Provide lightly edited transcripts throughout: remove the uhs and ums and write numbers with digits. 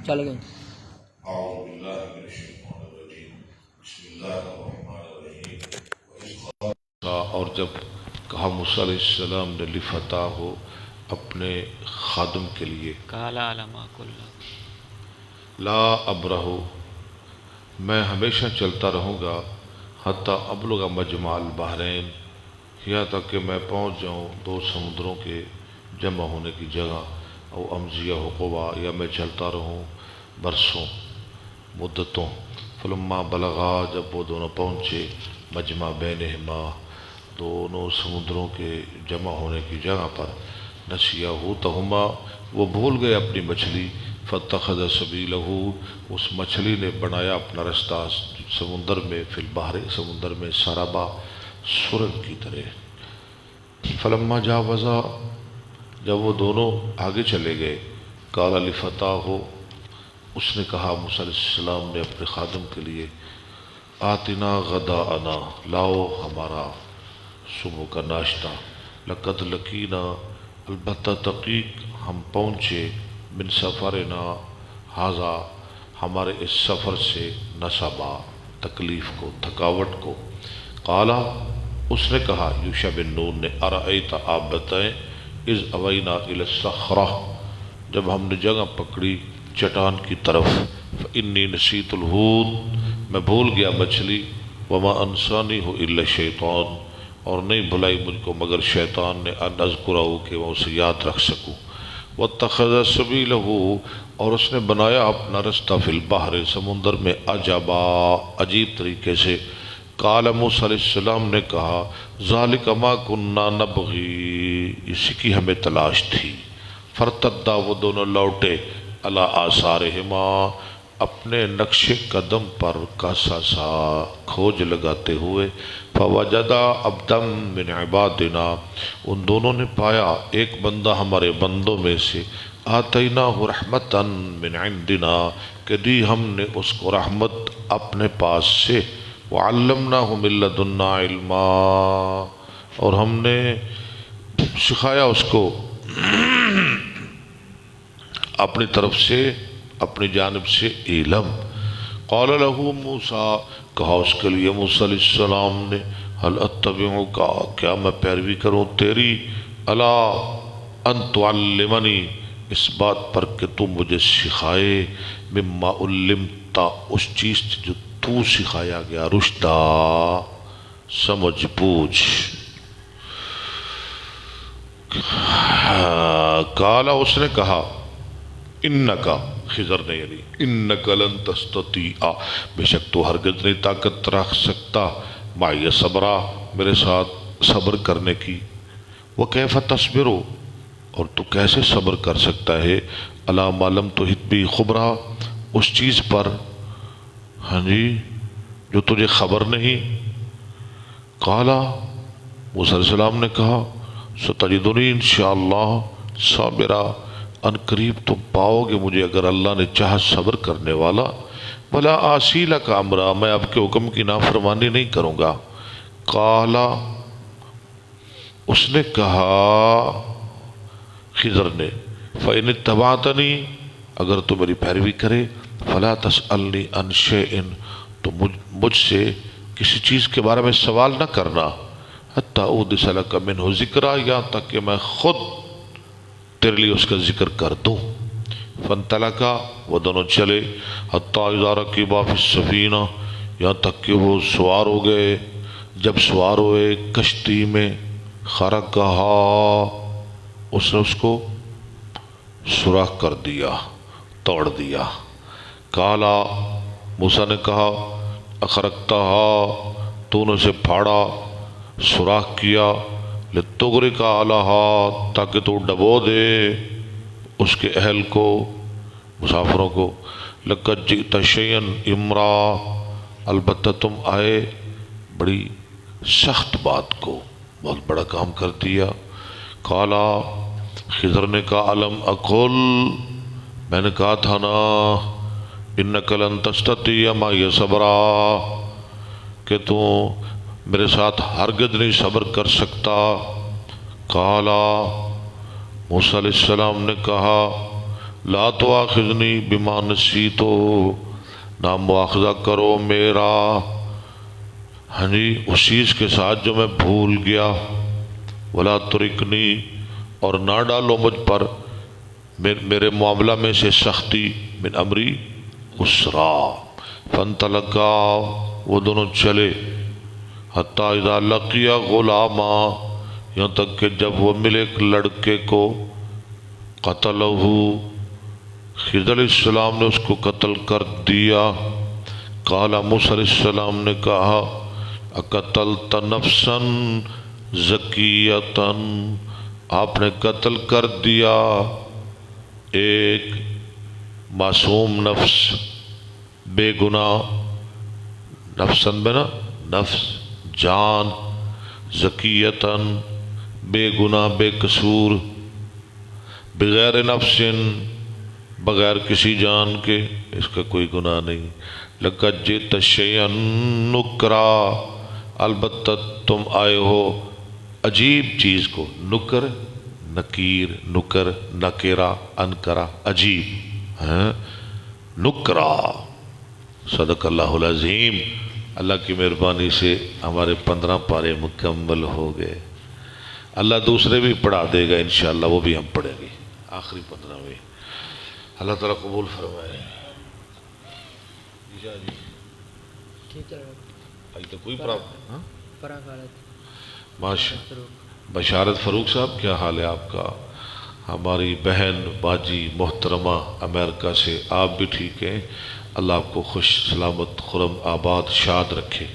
چل گئی۔ اعوذ باللہ من الشیطان الرجیم بسم اللہ الرحمن الرحیم۔ اور جب کہا موسیٰ علیہ السلام نے لفتح ہو اپنے خادم کے لیے، قال علما کل لا ابرہ میں ہمیشہ چلتا رہوں گا، حتی ابلغ مجمع البحرین یہاں تک کہ میں پہنچ جاؤں دو سمندروں کے جمع ہونے کی جگہ، او امضیہ حقوبہ یا میں چلتا رہوں برسوں مدتوں۔ فلما بلغا جب وہ دونوں پہنچے مجمع بینہما دونوں سمندروں کے جمع ہونے کی جگہ پر، نسیا حوتہما وہ بھول گئے اپنی مچھلی، فاتخذ سبیلہ اس مچھلی نے بنایا اپنا رستہ سمندر میں، فی البحر سمندر میں، سرابا سرنگ کی طرح۔ فلما جاوزا جب وہ دونوں آگے چلے گئے، قال لفتح اس نے کہا موسیٰ علیہ السلام نے اپنے خادم کے لیے، آتنا غداءنا لاؤ ہمارا صبح کا ناشتہ، لقد لقینا البتہ تحقیق ہم پہنچے، من سفرنا ھذا ہمارے اس سفر سے، نصبا تکلیف کو، تھکاوٹ کو۔ قالا اس نے کہا یوشع بن نون نے، ارأیت آپ بتائیں، اذ اوینا الی الصخرہ جب ہم نے جگہ پکڑی چٹان کی طرف، فانی نسیت الحوت میں بھول گیا مچھلی، وما انسانی ہو الا الشیطان اور نہیں بھلائی مجھ کو مگر شیطان نے، ان اذکرہ کہ میں اسے یاد رکھ سکوں، واتخذ سبیلہ اور اس نے بنایا اپنا رستہ، فی البحر سمندر میں، عجبا عجیب طریقے سے۔ قال موسیٰ علیہ السلام نے کہا ذالک ما کنا نبغی اسی کی ہمیں تلاش تھی۔ فرتدا وہ دونوں لوٹے، علی آثارہما اپنے نقش قدم پر، قصصا کھوج لگاتے ہوئے، فوجدا عبدا من عبادنا ان دونوں نے پایا ایک بندہ ہمارے بندوں میں سے، آتیناہ رحمتا من عندنا کہ دی ہم نے اس کو رحمت اپنے پاس سے، وعلمناہ من لدنا علما اور ہم نے سکھایا اس کو اپنی طرف سے، اپنی جانب سے علم۔ قال له موسیٰ کہا اس کے لیے موسیٰ علیہ السلام نے، هل اتبعک کیا میں پیروی کروں تیری، الا ان تعلمنی اس بات پر کہ تو مجھے سکھائے، مما علمتا اس چیز جو تو سکھایا گیا، رشدہ سمجھ بوجھ۔ قال اس نے کہا انکا خضر نے یعنی انکا لن تستطیع بے شک تو ہرگز نہیں طاقت رکھ سکتا، معی صبرا میرے ساتھ صبر کرنے کی، وکیف تصبرو اور تو کیسے صبر کر سکتا ہے، علی ما لم تحط بہ خبرا اس چیز پر ہاں جی جو تجھے خبر نہیں۔ قال موسیٰ علیہ السلام نے کہا ستجدنی انشاءاللہ صابرا ان قریب تم پاؤ گے مجھے اگر اللہ نے چاہا صبر کرنے والا، ولا آسی لک امرا میں آپ کے حکم کی نافرمانی نہیں کروں گا۔ قال اس نے کہا خضر نے، فإن اتبعتنی اگر تو میری پیروی کرے، فلا تسألنی عن شیء تو مجھ سے کسی چیز کے بارے میں سوال نہ کرنا، حتی احدث لک منہ ذکرا یہاں تک کہ میں خود تیرے لیے اس کا ذکر کر دوں۔ فانطلقا وہ دونوں چلے، حتی اذا رکبا فی السفینہ یہاں تک کہ وہ سوار ہو گئے، جب سوار ہوئے کشتی میں، خرقہا اس نے اس کو سوراخ کر دیا، توڑ دیا۔ قالا موسیٰ نے کہا اخرقتہا تو نے اسے پھاڑا، سوراخ کیا، لتغرق اہلہا تاکہ تو ڈبو دے اس کے اہل کو، مسافروں کو، لقد جئت شیئا امرا البتہ تم آئے بڑی سخت بات کو، بہت بڑا کام کر دیا۔ قالا خضر نے کہا علم اقل میں نے کہا تھا نا، انک لن تستطیع معی صبرا کہ تو میرے ساتھ ہرگز نہیں صبر کر سکتا۔ قالا موسیٰ علیہ السلام نے کہا لا تواخذنی بما نسیت، نہ مواخذہ کرو میرا ہاں جی اس چیز کے ساتھ جو میں بھول گیا، ولا ترکنی اور نہ ڈالو مجھ پر میرے معاملہ میں سے سختی، من امری اسرا، فانطلقا وہ دونوں چلے، حتیٰ اذا لقیا غلاما یہاں تک کہ جب وہ ملے ایک لڑکے کو، قتلہ خضر علیہ السلام نے اس کو قتل کر دیا، قال موسیٰ علیہ السلام نے کہا اقتلت نفسا زکیتا، آپ نے قتل کر دیا ایک معصوم نفس، بے گناہ، نفسن بنا نفس جان، زکیتاً بے گناہ بے قصور، بغیر نفس بغیر کسی جان کے، اس کا کوئی گناہ نہیں، لقد جئت شیئا نکرا البتہ تم آئے ہو عجیب چیز کو، نکر نکیر، نکر نکرا انکرا عجیب نکرا۔ صدق اللہ العظیم۔ اللہ کی مہربانی سے ہمارے 15 پارے مکمل ہو گئے، اللہ دوسرے بھی پڑھا دے گا انشاءاللہ، وہ بھی ہم پڑھیں گے آخری 15 میں، اللہ تعالیٰ قبول فرمائے۔ تو کوئی بشارت فاروق صاحب کیا حال ہے آپ کا؟ ہماری بہن باجی محترمہ امریکہ سے، آپ بھی ٹھیک ہیں؟ اللہ آپ کو خوش سلامت خرم آباد شاد رکھے۔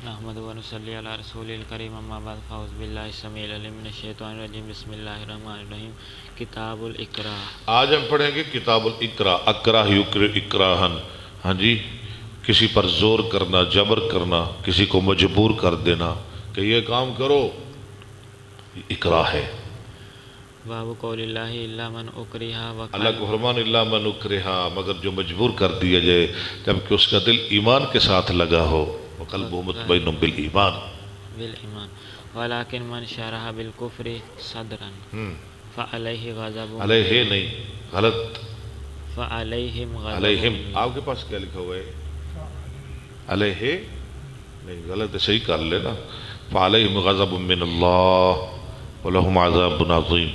نحمد و نصلی علی رسول الکریم، اما بعد، فاعوذ باللہ السمیع العلیم من الشیطان الرجیم، بسم اللہ الرحمن الرحیم۔ کتاب الاقرا، آج ہم پڑھیں گے کتاب الاقرا، اکرہ یکرہ اکراہن، ہاں جی کسی پر زور کرنا، جبر کرنا، کسی کو مجبور کر دینا کہ یہ کام کرو، اکراہ ہے۔ باب قول اللہ الا من اکرہ، اللہ کو فرمان الا من اکرہ، مگر جو مجبور کر دیا جائے جبکہ اس کا دل ایمان کے ساتھ لگا ہو، وقلبہ مطمئن بالایمان، ولکن من شرح بالکفر صدرا فعلیہ غضب، علیہ نہیں غلط، فعلیہم غضب، علیہم آپ کے پاس کیا لکھا ہوا ہے؟ علیہ نہیں غلط ہے، صحیح کر لینا، فعلیہم غضب من اللہ ولہم عذاب عظیم۔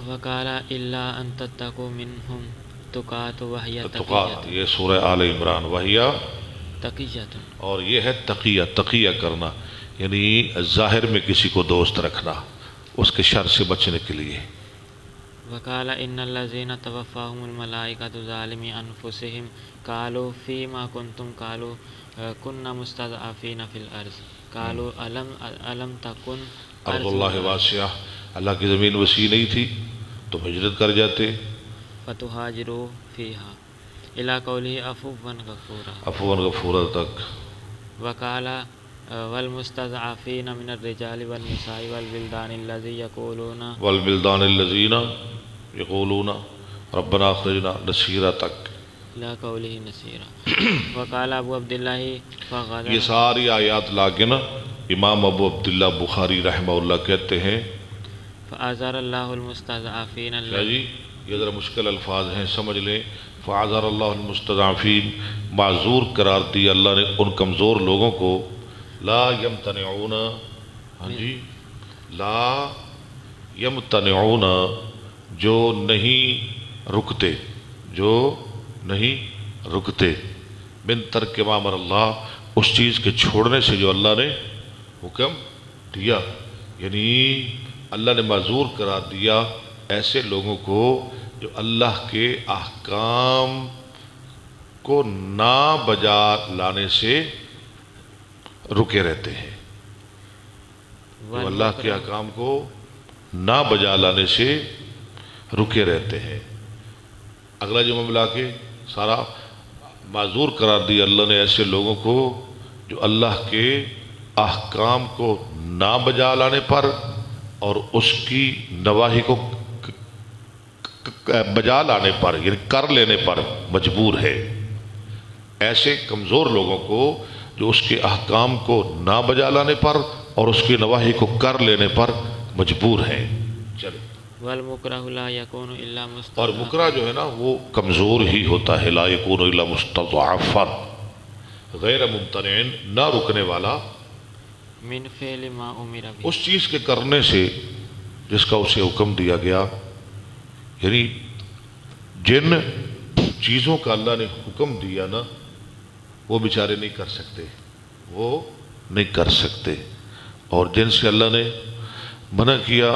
وقال الا ان تتقوا منہم تقات وہی تقات، یہ سورہ آل عمران، وہی تقیۃ، اور یہ ہے تقیہ، تقیہ کرنا یعنی ظاہر میں کسی کو دوست رکھنا اس کے شر سے بچنے کے لیے۔ وقال ان الذين توفاهم الملائکۃ ظالمی انفسهم قالوا فیما کنتم قالوا كنا مستضعفین فی الارض قالوا الم تکن ارض اللہ واسعہ، اللہ کی زمین وسیع نہیں تھی تو ہجرت کر جاتے، فتہاجروا فیہا الی قولہ عفوا غفورا، عفوا غفورا تک۔ وقال والمستضعفین من الرجال والنساء والولدان الذین یقولون، والبلدان الذین یقولون ربنا اخرجنا نصیرا تک، الی قولہ نصیرا۔ وقال ابو عبداللہ فغضب، یہ ساری آیات لاکن امام ابو عبداللہ بخاری رحمہ اللہ کہتے ہیں، فأعذر اللہ المستضعفین، کیا جی یہ ذرا مشکل الفاظ ہیں سمجھ لیں، فَعَذَرَ اللَّهُ الْمُسْتَضْعَفِينَ، معذور قرار دیا اللہ نے ان کمزور لوگوں کو، لا یمتنعون، ہاں جی لا یمتنعون، جو نہیں رکتے، جو نہیں رکتے، من ترک ما امر اللہ، اس چیز کے چھوڑنے سے جو اللہ نے حکم دیا، یعنی اللہ نے معذور قرار دیا ایسے لوگوں کو جو اللہ کے احکام کو نہ بجا لانے سے رکے رہتے ہیں، جو اللہ کے احکام کو نہ بجا لانے سے رکے رہتے ہیں۔ اگلا جملہ ملا کے سارا معذور قرار دیا اللہ نے ایسے لوگوں کو جو اللہ کے احکام کو نہ بجا لانے پر اور اس کی نواہی کو بجا لانے پر یعنی کر لینے پر مجبور ہے، ایسے کمزور لوگوں کو جو اس کے احکام کو نہ بجا لانے پر اور اس کی نواہی کو کر لینے پر مجبور ہیں. چلے. والمکرہ لا یکون الا اور مستضعفا مکرہ جو ہے نا وہ کمزور ہی ہوتا ہے. لا یکون الا مستضعفا غیر ممتنع نہ رکنے والا من فعل ما امر به، اس چیز کے کرنے سے جس کا اسے حکم دیا گیا. یعنی جن چیزوں کا اللہ نے حکم دیا نا وہ بیچارے نہیں کر سکتے، وہ نہیں کر سکتے. اور جن سے اللہ نے منع کیا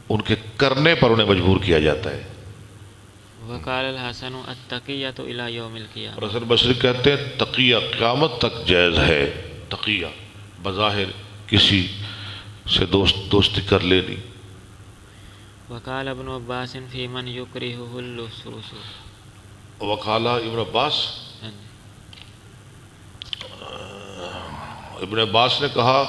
ان کے کرنے پر انہیں مجبور کیا جاتا ہے. وقال الحسن التقیۃ الی یوم القیامہ، اور حسن بصری کہتے ہیں تقیہ قیامت تک جائز ہے. تقیہ بظاہر کسی سے دوستی کر لینی. وقال ابن عباس فی من یکرہہ اللصوص، وقال ابن عباس نے کہا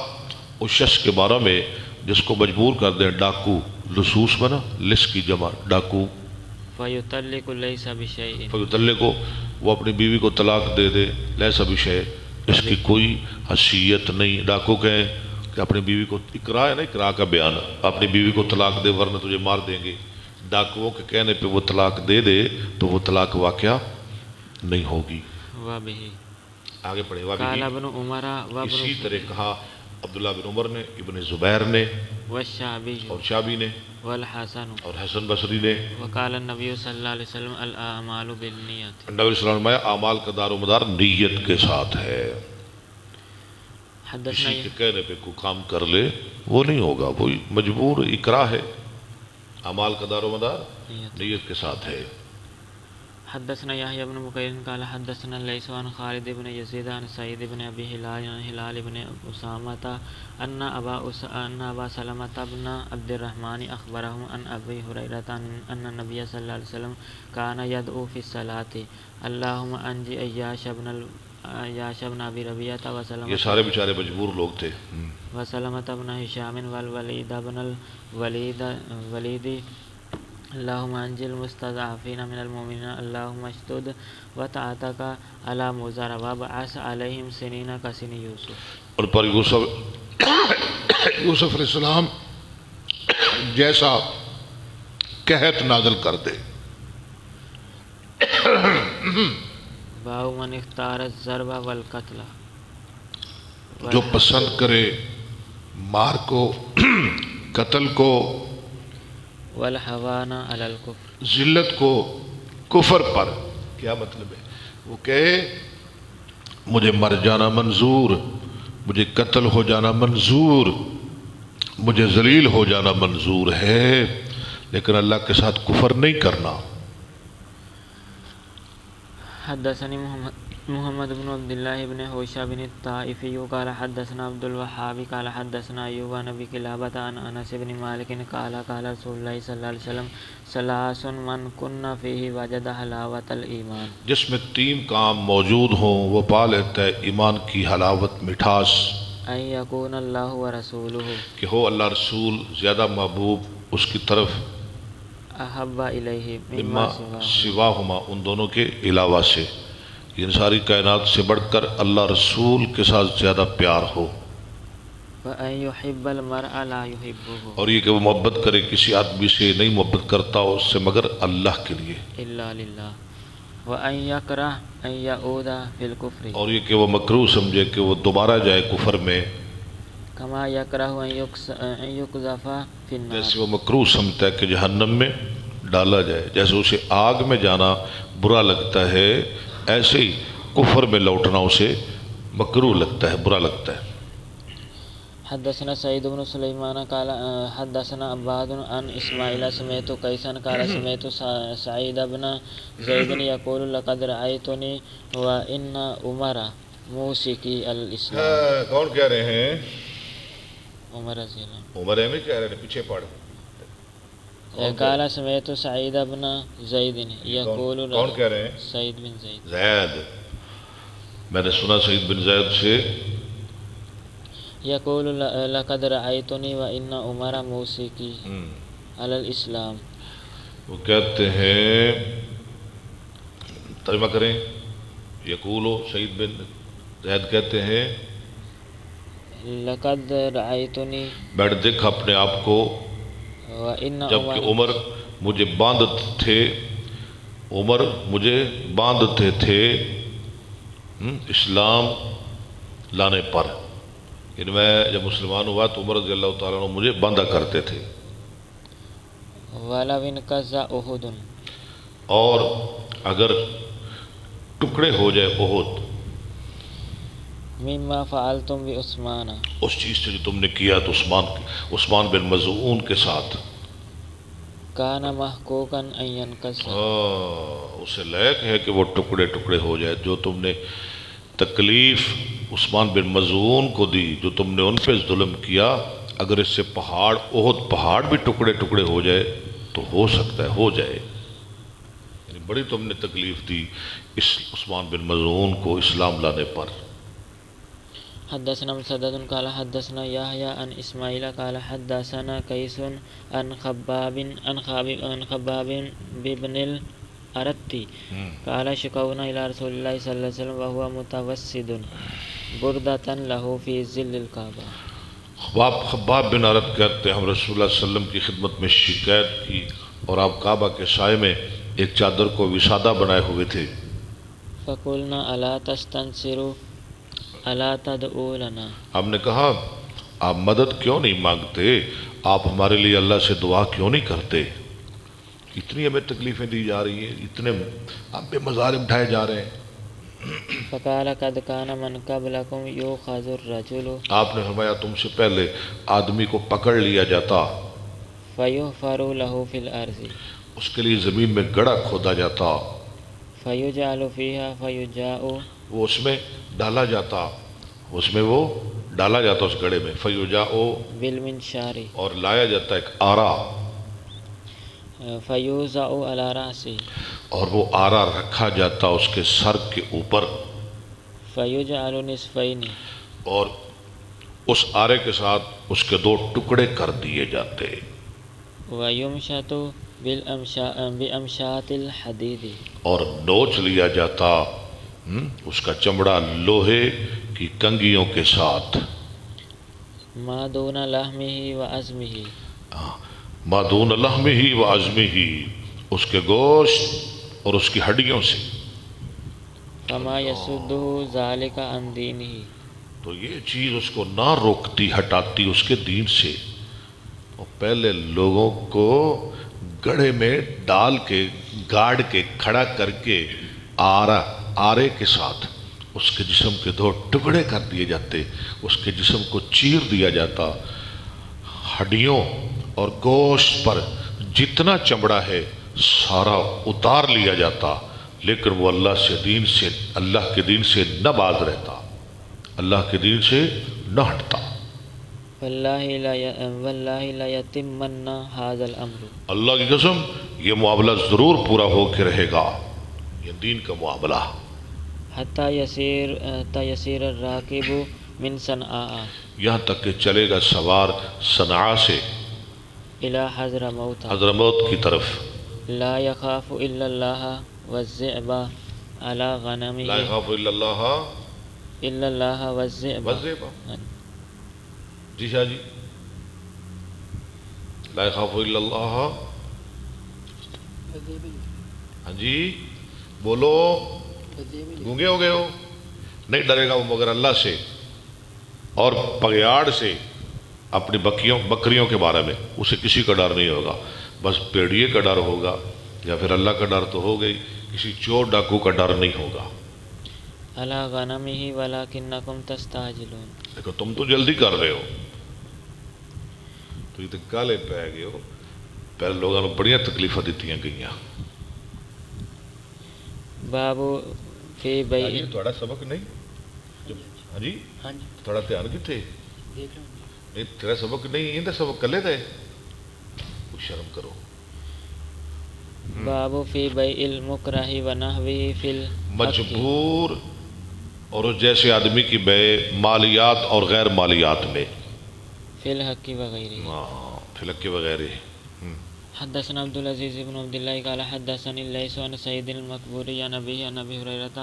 اس شخص کے بارے میں جس کو مجبور کر دیں ڈاکو. لصوص بنا لص کی جمع ڈاکو. فیطلق لیس بشیء، فیطلق کو وہ اپنی بیوی کو طلاق دے دے. لیس بشیء اس کی کوئی حیثیت نہیں. ڈاکو کہیں کہ اپنی بیوی کو اقرا ہے نا، اقرا کا بیان، اپنی بیوی کو طلاق دے ورنہ تجھے مار دیں گے. ڈاکوؤں کے کہنے پہ وہ طلاق دے دے تو وہ طلاق واقعہ نہیں ہوگی. وبہ آگے پڑھے. قال ابن عمر اسی طرح کہا عبداللہ بن عمر نے، ابن زبیر نے والشعبی اور شابی نے والحسن اور حسن بصری نے. وقال النبی صلی اللہ علیہ وسلم الاعمال بالنیت. نبی صلی اللہ علیہ وسلم نے اعمال کا دار و مدار نیت کے ساتھ ہے. حدثنا کسی کے کہنے پہ کوئی کام کر لے وہ نہیں ہوگا، وہی مجبور اکراہ ہے. اعمال کا دار و مدار نیت کے ساتھ ہے. حدثنا يحيى بن بكير قال حدثنا ليس عن خالد بن يزيد عن سعيد بن ابي هلال عن هلال بن اسامه ان ابا سلمة بن عبد الرحمن اخبرهم عن ابي هريره ان النبي صلى الله عليه وسلم كان يدعو في الصلاه اللهم انجي اياش بن ابي ربيعه وسلمة، یہ سارے بیچارے مجبور لوگ تھے. وسلمة بن هشام والوليد بن الوليد اللهم انجل المستضعفين من المؤمنين اللهم اشدد وطاعتك على مزر وابعث عليهم سنين كسن يوسف. اور پر یوسف علیہ السلام جیسا قحط نازل کر دے. باو من اختار الضرب والقتل، جو پسند کرے مار کو قتل کو والحوان علی الکفر، ذلت کو کفر پر. کیا مطلب ہے؟ وہ کہے مجھے مر جانا منظور، مجھے قتل ہو جانا منظور، مجھے ذلیل ہو جانا منظور ہے، لیکن اللہ کے ساتھ کفر نہیں کرنا. حدثني محمد بن عبد الله بن هوشة بن الطائفي قال حدثنا عبد الوهاب قال حدثنا أيوب عن أبي قلابة عن أنس بن مالك قال قال رسول الله صلى الله عليه وسلم ثلاث من كن فيه وجد حلاوة الإيمان. جس میں تین کام موجود ہوں وہ پا لیتا ہے ایمان کی حلاوت مٹھاس. أن يكون الله ورسوله، کہ ہو اللہ رسول زیادہ محبوب اس کی طرف أحب إليه مما مما سواه، سواہما ان دونوں کے علاوہ سے. ان ساری کائنات سے بڑھ کر اللہ رسول کے ساتھ زیادہ پیار ہو. وأن يحب المرء لا يحبه اور یہ کہ وہ محبت کرے کسی آدمی سے نہیں محبت کرتا اس سے مگر اللہ کے لیے. إلا لله وأن يكره أن يعود في الكفر اور یہ کہ وہ مکروہ سمجھے کہ وہ دوبارہ جائے کفر میں، كما يكره أن يقذف في النار. جیسے وہ مکروہ سمجھتا ہے کہ جہنم میں ڈالا جائے. جیسے اسے آگ میں جانا برا لگتا ہے ایسے ہی کفر میں لوٹنا اسے مکروہ لگتا ہے، برا لگتا ہے. حدثنا سعيد بن سليمان قال حدثنا عباد عن اسماعيل سمعت قيسا قال سمعت سعيد بن زيد يقول لقد رأيتني وإن عمر موسيقي الإسلام. کون کہہ رہے ہیں؟ عمر رضی اللہ عمر احمد کہہ رہے ہیں، پیچھے پڑھ. قال سمعت سعيد بن زيد يقول، کون کہہ رہے ہیں؟ سعيد بن زيد. زید. میں نے سنا سعید بن زید سے يقول لقد رأيتني وإن عمر موسيقي على الإسلام. وہ کہتے ہیں، ترجمہ کریں. یقولو سعید بن زید کہتے ہیں لقد رأيتني میں نے دیکھا اپنے آپ کو وإن جبکہ عمر عمر مجھے باندھتے تھے اسلام لانے پر، یعنی میں جب مسلمان ہوا تو عمر رضی اللہ تعالیٰ عنہ مجھے باندھا کرتے تھے. ولو انقضى أحد اور اگر ٹکڑے ہو جائے احد مما فعلتم بعثمان اس چیز سے جو تم نے کیا تو عثمان بن مظعون کے ساتھ، كان محقوقا أن ينقضى اسے لائق ہے کہ وہ ٹکڑے ٹکڑے ہو جائے. جو تم نے تکلیف عثمان بن مظعون کو دی، جو تم نے ان پہ ظلم کیا، اگر اس سے احد پہاڑ بھی ٹکڑے ٹکڑے ہو جائے تو ہو سکتا ہے ہو جائے. یعنی بڑی تم نے تکلیف دی اس عثمان بن مظعون کو اسلام لانے پر. حدثنا مسدد قال حدثنا يحيى عن اسماعيل قال حدثنا قيس عن خباب بن الأرتي قال شكونا إلى رسول الله صلى الله عليه وسلم وهو متوسد بردة له في ظل الكعبة. خباب بن عرت کہتے ہیں ہم رسول اللہ صلی اللہ علیہ وسلم کی خدمت میں شکایت کی اور آپ کعبہ کے سائے میں ایک چادر کو وسادہ بنائے ہوئے تھے. فقلنا ألا تستنصروا ألا تدعوا لنا. ہم نے کہا آپ مدد کیوں نہیں مانگتے، آپ ہمارے لیے اللہ سے دعا کیوں نہیں کرتے. اتنی ہمیں تکلیفیں دی جا رہی ہیں، اتنے آپ پہ مظالم اٹھائے جا رہے ہیں. فقال قد كان من قبلكم يؤخذ الرجل آپ نے فرمایا تم سے پہلے آدمی کو پکڑ لیا جاتا، فيحفر له في الأرض اس کے لیے زمین میں گڑھا کھودا جاتا، فيجعل فيها فيجاء وہ اس میں ڈالا جاتا اس گڑھے میں، فیوجاء بالمنشار اور لایا جاتا ایک آرا، فيوضع على رأسه اور وہ آرا رکھا جاتا اس کے سر کے اوپر، فيجعل نصفين اور اس آرے کے ساتھ اس کے 2 ٹکڑے کر دیے جاتے، ويمشط بأمشاط الحديد اور نوچ لیا جاتا اس کا چمڑا لوہے کی کنگھیوں کے ساتھ، ما دون لحمه وعظمه ما دون لحمہ و عظمہ، اس کے گوشت اور اس کی ہڈیوں سے. فما يسده ذلك عن دينه تو یہ چیز اس کو نہ روکتی ہٹاتی اس کے دین سے. اور پہلے لوگوں کو گڑھے میں ڈال کے گاڑ کے کھڑا کر کے آرے کے ساتھ اس کے جسم کے 2 ٹکڑے کر دیے جاتے، اس کے جسم کو چیر دیا جاتا، ہڈیوں اور گوشت پر جتنا چمڑا ہے سارا اتار لیا جاتا، لیکن وہ اللہ کے دین سے نہ باز رہتا، اللہ کے دین سے نہ ہٹتا. واللہ لا يتمن هذا الامر، اللہ کی قسم یہ معاملہ ضرور پورا ہو کے رہے گا، یہ دین کا معاملہ. حتی یسیر الراکب من صنعاء، یہاں تک کہ چلے گا سوار صنعاء سے الى حضرموت، حضرموت کی طرف. لا يخاف الا اللہ والذئب على غنمه، لا يخاف الا اللہ والذئب. جی شاہ جی، لا يخاف الا اللہ، ہاں جی بولو، گونگے ہو گئے ہو، نہیں ڈرے گا وہ مگر اللہ سے اور پگیاڑ سے اپنی بکریوں کے بارے میں، اسے کسی کا ڈر نہیں ہوگا، بس پیڑیے کا ڈر ہوگا یا پھر اللہ کا ڈر تو ہو گئی، کسی چور ڈاکو کا ڈر نہیں ہوگا. علی غنمه ولکنکم تستعجلون، دیکھو تم تو جلدی کر رہے ہو، تو یہ تو کالے پہ گئے ہو. پہلے لوگوں نے بڑیاں تکلیفیں دیتیاں گئیاں. بابو فی بیع، تھوڑا سبق نہیں، ہاں جی تھوڑا دھیان کتنے نہیں، تیرا سبق نہیں، ان سبق کلے دے، شرم کرو. بابو فی بیع المکرہ ونحوہ فی مجبور اور اس جیسے آدمی کی بے مالیات اور غیر مالیات میں، فی الحق وغیرہ. فی الحق وغیرہ. حدثنا عبد العزيز بن عبد الله قال حدثني الليث عن سعيد المقبوري عن أبيه عن أبي هريرة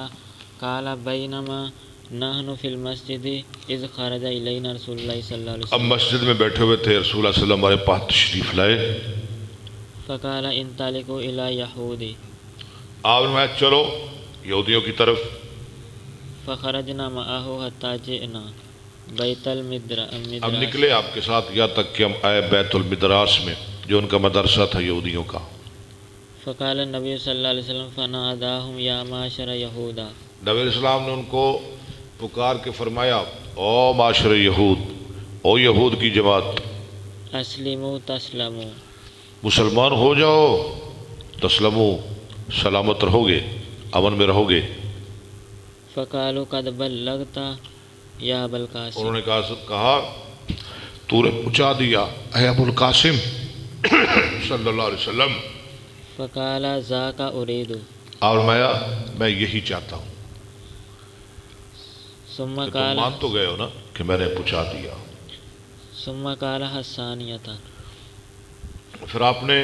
قال بينما نحن فی المسجد اذ خرج الینا رسول اللہ صلی اللہ علیہ اب وسلم مسجد میں بیٹھے ہوئے تھے، رسول اللہ صلی اللہ علیہ وسلم ہمارے پاس تشریف لائے۔ فقال انطلقوا الی یہود، آپ نے چلو یہودیوں کی طرف۔ فخرجنا معه حتی جئنا بیت اب المدراس، نکلے آپ کے ساتھ یہاں تک کہ ہم آئے بیت المدراس میں، جو ان کا مدرسہ تھا یہودیوں کا۔ فقال النبی صلی اللہ علیہ وسلم فناداہم یا معاشر یہودا، نبی علیہ السلام نے ان کو پکار کے فرمایا، او معاشر یہود، او یہود کی جماعت، اسلموا تسلموا، مسلمان ہو جاؤ، تسلمو، سلامت رہو گے، امن میں رہو گے۔ فقالوا قد بلغت یا ابا القاسم، انہوں نے کہا تو نے پہنچا دیا اے ابو القاسم صلی اللہ علیہ وسلم۔ فقال ذاک اريد، اور میں یہی چاہتا ہوں ثم کہ تم قال مان تو گئے ہو نا کہ میں نے پہنچا دیا۔ ثم قال حسانیتا، پھر آپ نے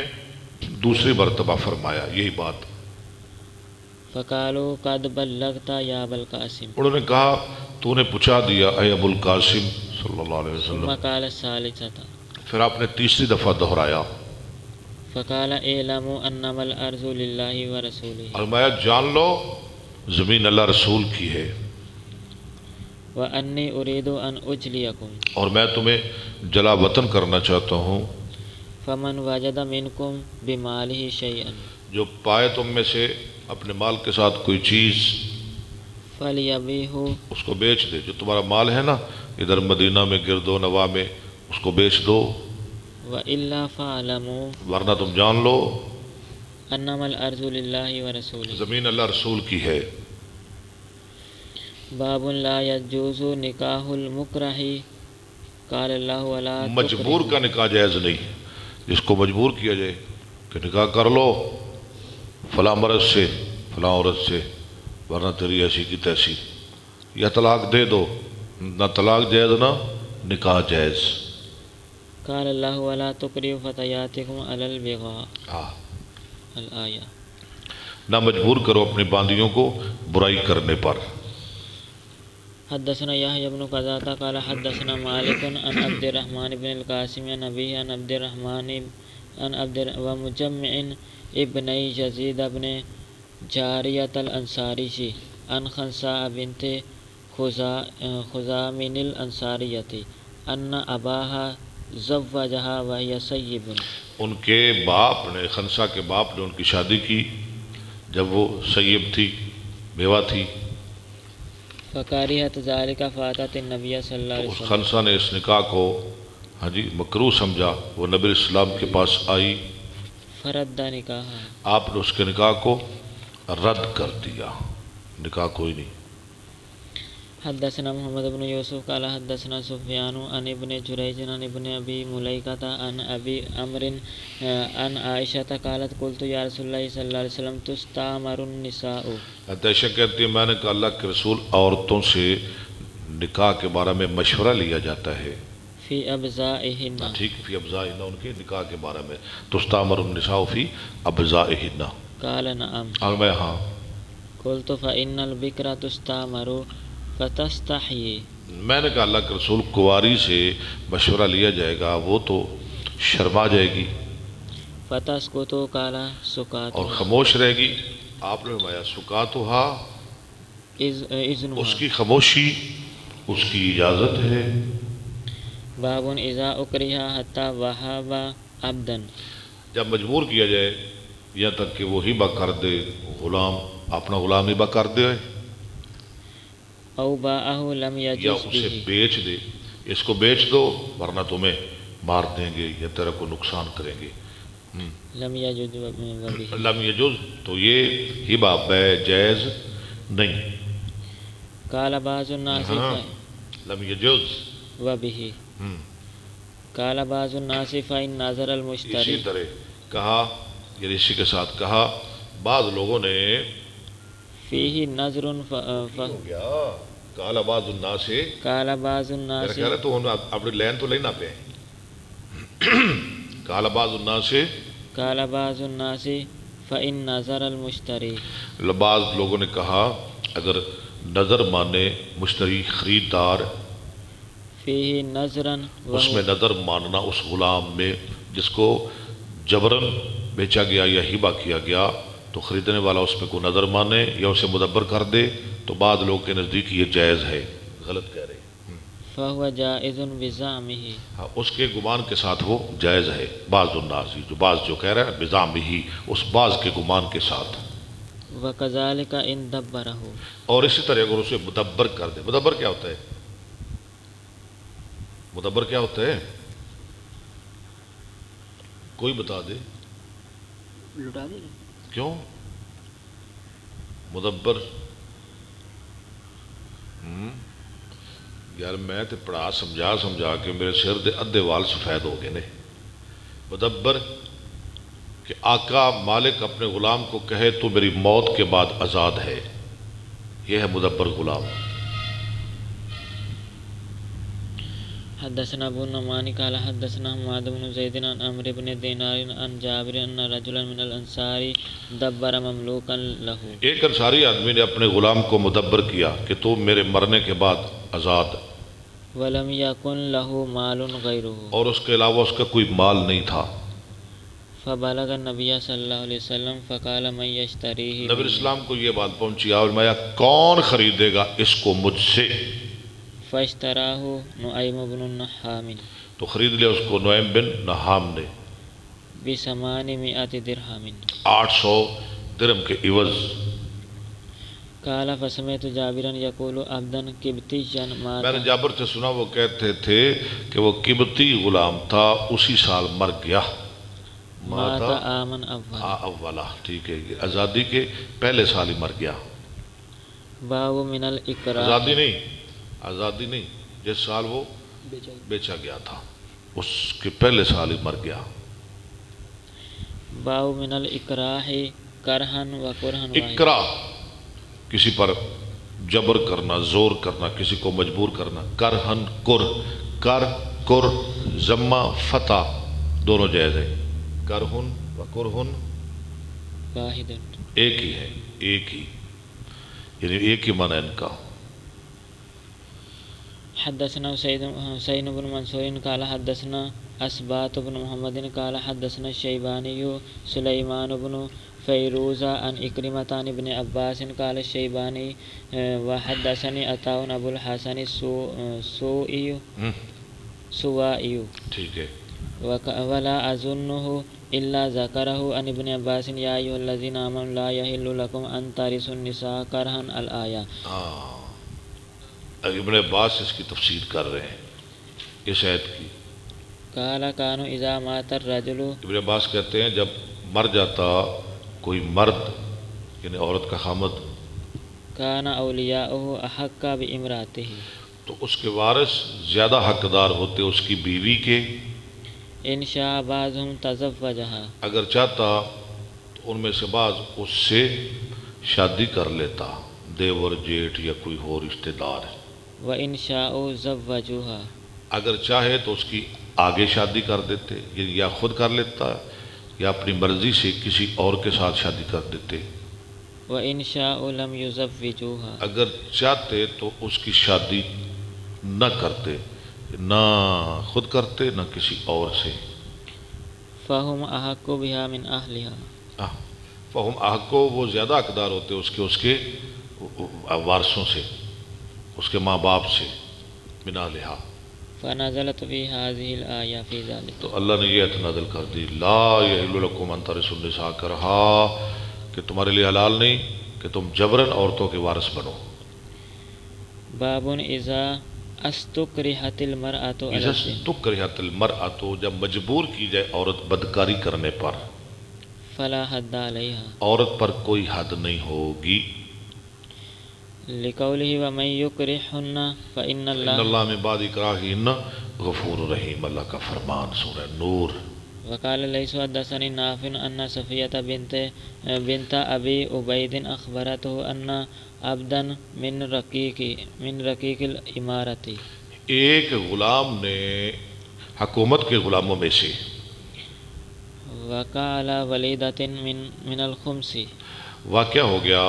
دوسری مرتبہ فرمایا یہی بات۔ فقالوا قد بلغت یا ابا القاسم، انہوں نے کہا تو نے پہنچا دیا اے ابو القاسم صلی اللہ علیہ ثم وسلم۔ قال الثالثة، پھر آپ نے تیسری دفعہ دہرایا، فقال اعلموا انما الارض للہ ورسولہ، فرمایا جان لو زمین اللہ رسول کی ہے، وانی اريد ان اجلیکم، اور میں تمہیں جلا وطن کرنا چاہتا ہوں۔ فمن وجد منکم بمالہ شیئا جو پائے تم میں سے اپنے مال کے ساتھ کوئی چیز، فلیبیہ، اس کو بیچ دے۔ جو تمہارا مال ہے نا ادھر مدینہ میں گرد و نواح میں، اس کو بیچ دو، والا فاعلموا ورنہ تم جان لو انما الارض للہ ورسولہ۔ زمین اللہ رسول کی ہے۔ باب لا يجوز نکاح المکرہ، قال اللہ ولا مجبور کا نکاح جائز نہیں، جس کو مجبور کیا جائے کہ نکاح کر لو فلاں مرد سے فلاں عورت سے، ورنہ تیری ایسی کی تیسی، یا طلاق دے دو، نہ طلاق جائز نہ نکاح جائز۔ قال اللہ ولا تکرہوا فتیاتکم علی البغاء، ہاں، الآیہ۔ نہ مجبور کرو اپنی باندیوں کو برائی کرنے پر۔ حدثنا یحییٰ بن قزعہ قال حدثنا مالک عن عبد الرحمن بن القاسم عن ابیہ عن عبد الرحمن ومجمع ابن یزید بن جاریۃ الانصاری عن خنساء بنت خزام الانصاریۃ ان اباہا زوجہا وہی سیب، ان کے باپ نے، خنسا کے باپ نے ان کی شادی کی جب وہ سیب تھی، بیوہ تھی۔ فکرہت ذلک فاتت النبی صلی اللہ علیہ اس وسلم، خنسا نے اس نکاح کو مکروہ سمجھا، وہ نبی علیہ السلام کے پاس آئی، فرد نکاح، آپ نے اس کے نکاح کو رد کر دیا، نکاح کوئی نہیں۔ حدثنا محمد بن یوسف قال حدثنا سفیان عن ابن جریج عن ابن ابی ملیکۃ عن ابی عمرو عن عائشہ قالت قلت یا رسول اللہ صلی اللہ علیہ وسلم تستعمر النساء، عائشہ کہتی ہے میں نے کہا اللہ کے رسول عورتوں سے نکاح کے بارے میں مشورہ لیا جاتا ہے، فی ابزائہن، ٹھیک، فی ابزائہن، ان کے نکاح کے بارے میں، تستعمر النساء فی ابزائہن، قال نعم، اور میں ہاں۔ قلت فإن البکر تستعمر فتستحیی، میں نے کہا اللہ کے رسول کنواری سے مشورہ لیا جائے گا وہ تو شرما جائے گی فتسکت، قال سکات، اور خاموش رہے گی۔ آپ نے فرمایا سکاتھا، اذنها، اس کی خاموشی اس کی اجازت ہے۔ باب اذا اکرہ حتی وہب عبدا، جب مجبور کیا جائے یہاں تک کہ وہ ہبہ کر دے، غلام اپنا غلام ہبہ کر دے، او باعہ لم یا یجز اسے بہ، بیچ دے، اس کو بیچ دو ورنہ تمہیں مار دیں گے یا تیرے کو نقصان کریں گے۔ لم یجز بہ، لم یجوز، تو یہ ہبہ بیع جائز نہیں۔ قال بعض الناس ہاں، لم یجوز، وبہ، قال بعض الناس فإن نظر اسی المشتری، طرح کہا، یعنی اسی کے ساتھ کہا بعض لوگوں نے فیہ نظر ہو گیا، کالا بعض الناس سے، قال بعض میرا الناس، کہہ رہا تو اپنی لین تو لینا پہ کالا بعض الناس سے، قال بعض الناس فإن نظر المشتری، بعض لوگوں نے کہا اگر نظر مانے مشتری خریدار، فیہ نظراً اس میں نظر ماننا اس غلام میں جس کو جبرن بیچا گیا یا ہبہ کیا گیا، تو خریدنے والا اس میں کوئی نظر مانے یا اسے مدبر کر دے تو بعض لوگ کے نزدیک یہ جائز ہے، غلط کہہ رہے ہیں۔ فہو جائز بزعمہ، ہاں، اس کے گمان کے ساتھ وہ جائز ہے، بعض الناس جو بعض جو کہہ رہا ہے بزعمہ ہی، اس بعض کے گمان کے ساتھ۔ وکذالک ان دبرہ، اور اسی طرح اگر اسے مدبر کر دے، مدبر کیا ہوتا ہے؟ مدبر کیا ہوتا ہے؟ کوئی بتا دے۔ لٹا دے کیوں مدبر؟ یار میں تے پڑھا سمجھا کے میرے سر دے ادھے وال سفید ہو گئے نے۔ مدبر کہ آقا مالک اپنے غلام کو کہے تو میری موت کے بعد آزاد ہے، یہ ہے مدبر غلام۔ حدثنا ابو النعمان قال حدثنا حماد بن زید عن عمرو بن دینار عن جابر ان رجلا من الانصار دبر مملوکا له، ایک انصاری آدمی نے اپنے غلام کو مدبر کیا کہ تو میرے مرنے کے بعد آزاد، ولم یکن له مال غیرہ، اور اس کے علاوہ اس کا کوئی مال نہیں تھا۔ فبلغ النبی صلی اللہ علیہ وسلم فقال من یشتریہ، نبی اسلام کو یہ بات پہنچی اور فرمایا کون خریدے گا اس کو مجھ سے؟ فاشتراہ نعیم بن النحام تو خرید لیا اس کو نعیم بن نحام نے ب800 درہم، 800 درہم کے عوض۔ قال فسمعت جابرا یقول عبدا قبطیا میں نے مات، جابر سے سنا وہ کہتے تھے کہ وہ قبطی غلام تھا، اسی سال مر گیا، مات ماتا آمن اول، اولا، ٹھیک ہے، یہ آزادی کے پہلے سال ہی مر گیا۔ باب من الاکراہ، آزادی نہیں جس سال وہ بیچا گیا تھا اس کے پہلے سال ہی مر گیا۔ باب من الاکراہ کرہن و کرہن واحد، اکرا کسی پر جبر کرنا، زور کرنا، کسی کو مجبور کرنا، کرہن کر ضمہ فتح دونوں جائز ہے، کرہن و کرہن واحد۔ ایک ہی ہے، ایک ہی، یعنی ایک ہی معنی ان کا۔ حدثنا حسین بن منصور قال حدثنا اسبات بن محمد قال حدثنا الشیبانی سلیمان بن فیروز عن اکرمۃ عن ابن عباس قال الشیبانی وحدثني عطاء ابو الحسن السوائي ٹھیک ہے، ولا اظنه الا ذكره عن ابن عباس يا ايها الذين امنوا لا يحل لكم ان ترثوا النساء كرها الآية۔ ابن عباس اس کی تفسیر کر رہے ہیں اس آیت کی۔ قال كانوا اذا مات الرجل، ابن عباس کہتے ہیں جب مر جاتا کوئی مرد یعنی عورت کا خامد، كان اولیاؤه احق بامراته، تو اس کے وارث زیادہ حقدار ہوتے اس کی بیوی کے، ان شاء بعضهم تزوجها، اگر چاہتا تو ان میں سے بعض اس سے شادی کر لیتا، دیور جیٹھ یا کوئی اور رشتہ دار، وان شاءوا زوجوها، اگر چاہے تو اس کی آگے شادی کر دیتے، یعنی یا خود کر لیتا یا اپنی مرضی سے کسی اور کے ساتھ شادی کر دیتے، وان شاءوا لم يزوجوها، اگر چاہتے تو اس کی شادی نہ کرتے، نہ خود کرتے نہ کسی اور سے۔ فهم احق بها من اهلها، فہم احقو، وہ زیادہ حقدار ہوتے اس کے وارثوں سے، اس کے ماں باپ سے، من اہلہا۔ فنزلت في هذه الآية في ذلك، تو اللہ نے یہ آیت نازل کر دی، لا یحل لکم ان ترثوا النساء کرہا، کہ تمہارے لیے حلال نہیں کہ تم جبراً عورتوں کے وارث بنو۔ باب اذا استکرہت المرأة علی اذا الزنا، استکرہت المرأة، جب مجبور کی جائے عورت بدکاری کرنے پر، فلا حد علیہا، عورت پر کوئی حد نہیں ہوگی، لقولہ ومن یکرہن فإن ان اللہ، اللہ من بعد اکراہہن غفور رحیم، اللہ کا فرمان سورہ نور۔ وقال لیث حدثنی نافع ان صفیۃ بنت ابی عبید اخبرته ان عبدا من رقیق الامارۃ، ایک غلام نے حکومت کے غلاموں میں سے، وقع علی ولیدۃ من الخمس، واقعہ ہو گیا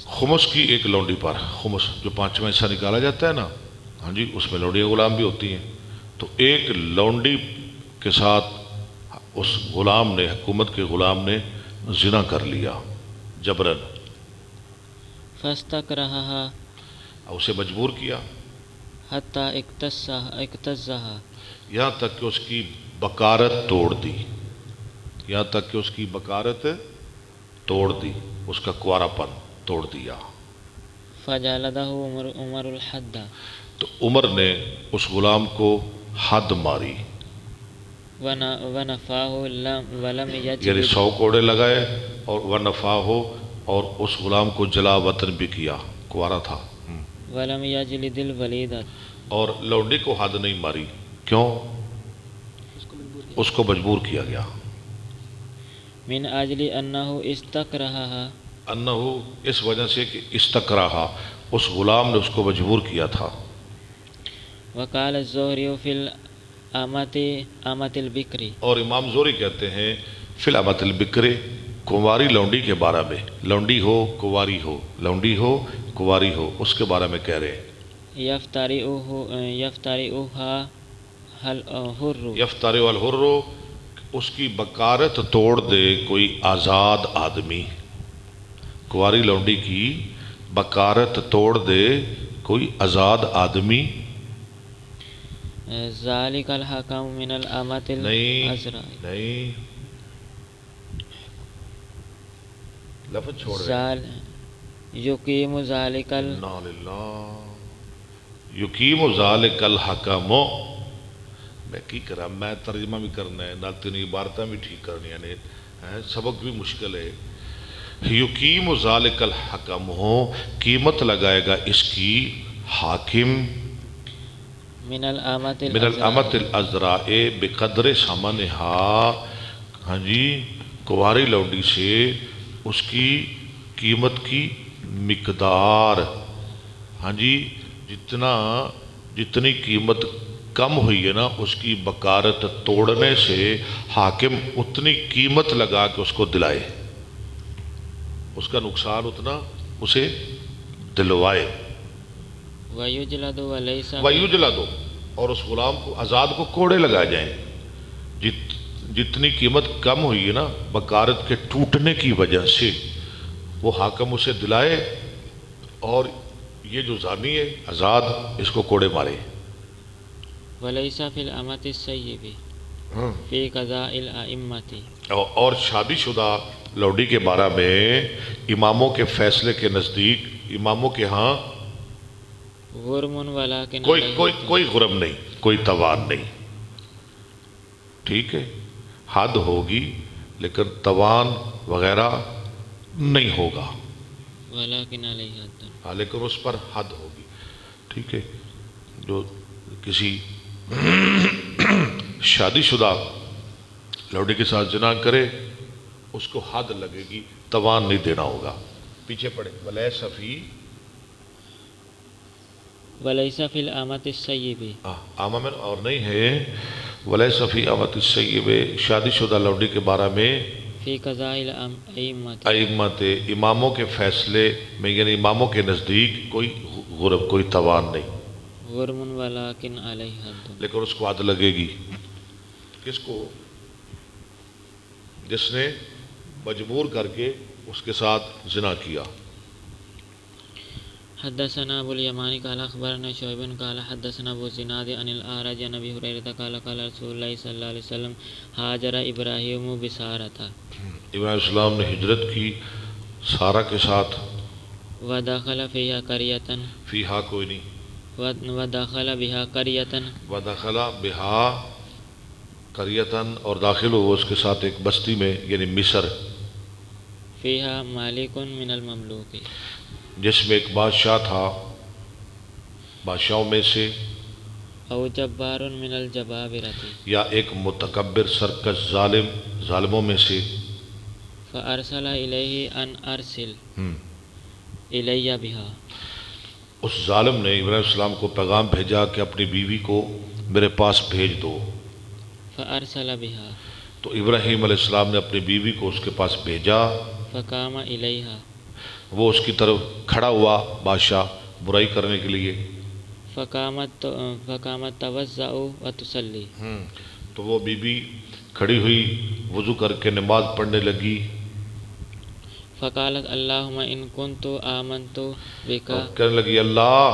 خمس کی ایک لونڈی پر، خمس جو پانچواں حصہ نکالا جاتا ہے نا، ہاں جی، اس میں لونڈی غلام بھی ہوتی ہیں، تو ایک لونڈی کے ساتھ اس غلام نے، حکومت کے غلام نے زنا کر لیا جبرن، فاستکرہها اسے مجبور کیا، حتی اکتزہا یہاں تک کہ اس کی بکارت توڑ دی، یہاں تک کہ اس کی بکارت توڑ دی، اس کا کوارا پن توڑ دیا۔ فجلدہ عمر الحد تو عمر نے اس غلام کو حد ماری، ونفاہ ولم یعنی یجلد 100 کوڑے لگائے، اور ونفاہ، اور اس غلام کو جلا وطن بھی کیا، کوارا تھا، ولم یجلد الولیدۃ اور لونڈی کو حد نہیں ماری، کیوں؟ اس کو مجبور کیا گیا، من اجل انہ استکرہها انہو، اس وجہ سے کہ استکراہا، اس غلام نے اس کو مجبور کیا تھا۔ وقال الزہری فی الامۃ البکری، اور امام زہری کہتے ہیں فی الامۃ البکر، کنواری لونڈی کے بارے میں، لونڈی ہو کنواری ہو، لونڈی ہو کنواری ہو، اس کے بارے میں کہہ رہے ہیں، یفترئها الحر، یفترع الحر، اس کی بکارت توڑ دے کوئی آزاد آدمی، کنواری لونڈی کی بکارت توڑ دے کوئی آزاد آدمی، ذالک الحکم من الامۃ نہیں العذراء، نہیں، لفظ چھوڑ رہے ہیں، یقیم ذالک انا للہ، یقیم ذالک الحکم، میں کی کرا، میں ترجمہ بھی کرنا ہے، نہ تین عبارتیں بھی ٹھیک کرنی ہے، سبق بھی مشکل ہے، یقیم ذالک الحکم ہو، قیمت لگائے گا اس کی حاکم، من الامۃ من الامۃ العذراء بقدر ثمنہا، ہاں جی، کنواری لونڈی سے اس کی قیمت کی مقدار، ہاں جی، جتنی قیمت کم ہوئی ہے نا اس کی بکارت توڑنے سے حاکم اتنی قیمت لگا کے اس کو دلائے، اس کا نقصان اتنا اسے دلوائے، ویجلد ولیس وَيُجْلَدُ، اور اس غلام کو، آزاد کو کوڑے لگائے جائیں، جتنی قیمت کم ہوئی ہے نا بکارت کے ٹوٹنے کی وجہ سے، وہ حاکم اسے دلائے، اور یہ جو زانی ہے آزاد، اس کو کوڑے مارے، ولیس فی الامۃ السیب فی قضاء الائمۃ، اور شادی شدہ لوڈی کے بارے میں اماموں کے فیصلے کے نزدیک، اماموں کے ہاں غرم ولیکن کوئی غرم نہیں، کوئی توان نہیں، ٹھیک ہے، حد ہوگی لیکن توان وغیرہ نہیں ہوگا، ولیکن علیہ حد، ہاں لیکن اس پر حد ہوگی، ٹھیک ہے، جو کسی شادی شدہ لوڈی کے ساتھ زنا کرے اس کو حد لگے گی، توان نہیں دینا ہوگا، پیچھے پڑے، ولیس فی، ولیس فی الامۃ السیب، عامہ میں اور نہیں ہے، ولیس فی امۃ السیب، شادی شدہ لوڈی کے بارے میں فی قضاء الائمۃ، ائمت، اماموں کے فیصلے میں، یعنی اماموں کے نزدیک کوئی غرب، کوئی توان نہیں، غرم ولیکن علیہ حد، لیکن اس کو حد لگے گی، کس کو؟ جس نے مجبور کر کے اس کے ساتھ زنا کیا۔ حدثنا ابو الیمانی قال اخبرنا شعیب قال حدثنا ابو زناد عن الاعرج عن ابی ہریرہ قال قال رسول اللہ صلی اللہ علیہ وسلم ہاجر ابراہیم بسارۃ، ابراہیم علیہ السلام نے ہجرت کی سارہ کے ساتھ، ودخل فیہا قریۃ، فیہا کوئی نہیں، ودخل بہا قریۃ، ودخل بہا قریتن، اور داخل ہوا اس کے ساتھ ایک بستی میں، یعنی مصر، فیہا مالک من المملوک، جس میں ایک بادشاہ تھا بادشاہوں میں سے، او جبار من الجبابرۃ، یا ایک متکبر سرکش ظالموں میں سے، فارسل الیہ ان ارسل الی بہا، اس ظالم نے ابراہیم علیہ السلام کو پیغام بھیجا کہ اپنی بیوی کو میرے پاس بھیج دو، فارسل بہا، تو ابراہیم علیہ السلام نے اپنی بیوی کو اس کے پاس بھیجا، فقام الیہا، وہ اس کی طرف کھڑا ہوا بادشاہ برائی کرنے کے لیے. فقامت توضأ وتصلی. تو وہ بی بی کھڑی ہوئی وضو کر کے نماز پڑھنے لگی. فقالت اللہم ان کنت آمنت بک اور کہنے لگی اللہ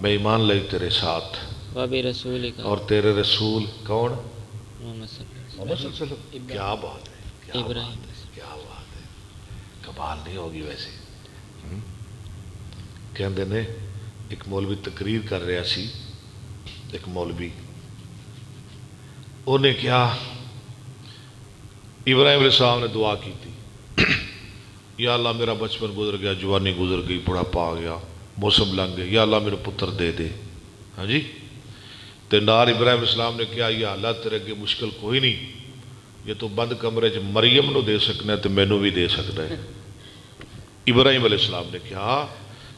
میں ایمان لائی تیرے ساتھ وبرسولک اور تیرے رسول کون؟ محمد صلی اللہ علیہ محمد صلی اللہ علیہ وسلم. کیا بات ہے، کیا ابراہیم. بات ہے، کیا بات ہے. کمال نہیں ہوگی ویسے. کہندے نے ایک مولوی تقریر کر رہا سی. ایک مولوی انہیں کیا ابراہیم علیہ السلام نے دعا کی تھی یا اللہ میرا بچپن گزر گیا، جوانی گزر گئی، بڑھاپا آ گیا، موسم لنگ گیا، یا اللہ میرے پتر دے دے. ہاں جی. تے نال ابراہیم علیہ السلام نے کیا یا اللہ تیرے اگے مشکل کوئی نہیں، یہ تو بند کمرے چ مریم نو دے سکنا ہے تو مینوں بھی دے سکتا ہے. ابراہیم علیہ السلام نے کہا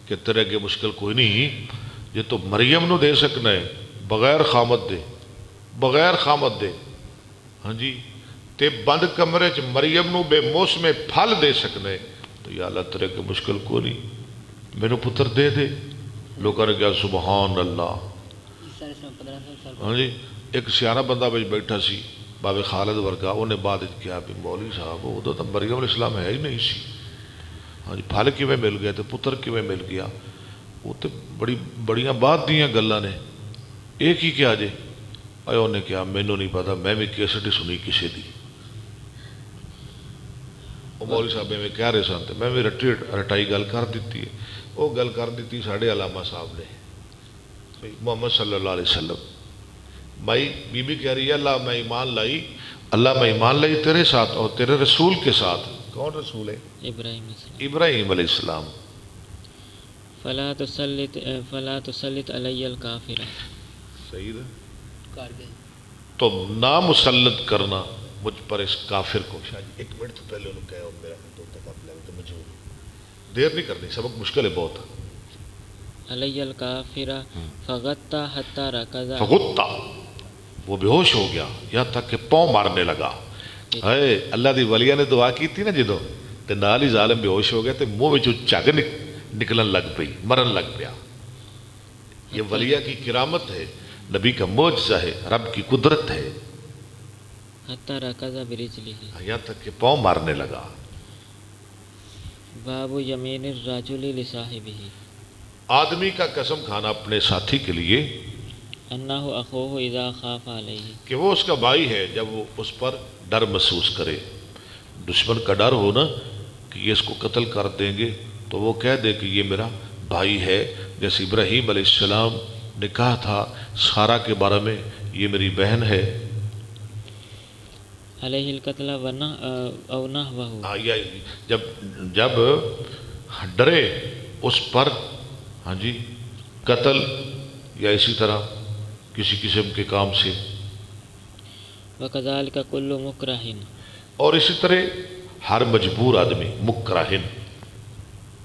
کہ تیرے اگے مشکل کوئی نہیں، یہ تو مریم نو دے سکنا ہے بغیر خامت دے، بغیر خامت دے. ہاں جی. تے بند کمرے چ مریم نو بے موسم پھل دے سکنا ہے تو یا اللہ تیرے اگے مشکل کوئی نہیں، مینوں پتر دے دے. لوگوں نے کہا سبحان اللہ. ہاں جی. ایک سیاح بندہ بچ بیٹھا سی بابے خالد ورگا، انہیں بعد کیا بھی مولوی صاحب ادو تو مریم علیہ السلام ہے ہی نہیں سی. ہاں جی. پھل کیویں مل گیا تو پتر کیویں مل گیا؟ وہ تو بڑیاں بعد دیاں گلاں نے. ایک ہی کیا جے آیا انہیں کیا مینوں نہیں پتا، میں بھی کیسٹ ہی سنی کسی دی. وہ مولوی صاحب میں کہہ رہے سن میں بھی رٹائی گل کر دیتی ہے. وہ گل کر دیتی ساڑھے علامہ صاحب نے محمد صلی اللہ علیہ وسلم. بھائی بی بی کہہ رہی ہے اللہ میں ایمان لائی، اللہ میں ایمان لائی تیرے ساتھ اور تیرے رسول کے ساتھ. کون رسول ہے؟ ابراہیم علیہ السلام. فلا تسلط علی الکافر. صحیح ہے. تو نہ مسلط کرنا مجھ پر اس کافر کو. شاید ایک منٹ تو پہلے انہوں نے کہا میرا دو تک آپ لگے تو مجھول دیر نہیں کرنی، سبق مشکل ہے بہت. علی الکافر فغطا حتی رکض. فغطا وہ بے ہوش ہو گیا یہاں تک کہ پاؤں مارنے لگا. اے اللہ دی ولیہ نے دعا کی تھی نا جدو تے نال ہی ظالم بے ہوش ہو گیا تے منہ وچوں جھگ نکلن لگ پئی، مرن لگ پیا. یہ ولیہ کی کرامت ہے، نبی کا معجزہ ہے، رب کی قدرت ہے. حتی رکض برجلہ. یہاں تک کہ پاؤں مارنے لگا. باب یمین الرجل لصاحبہ. آدمی کا قسم کھانا اپنے ساتھی کے لیے انہ اخوہ اذا خاف علیہ. کہ وہ اس کا بھائی ہے جب وہ اس پر ڈر محسوس کرے. دشمن کا ڈر ہو نا کہ یہ اس کو قتل کر دیں گے تو وہ کہہ دے کہ یہ میرا بھائی ہے. جیسے ابراہیم علیہ السلام نے کہا تھا سارہ کے بارے میں یہ میری بہن ہے. علیہ القتل او نحوہ. جب ڈرے اس پر ہاں جی قتل یا اسی طرح کسی قسم کے کام سے. وکذالک کل مکرہ. اور اسی طرح ہر مجبور آدمی مکرہن.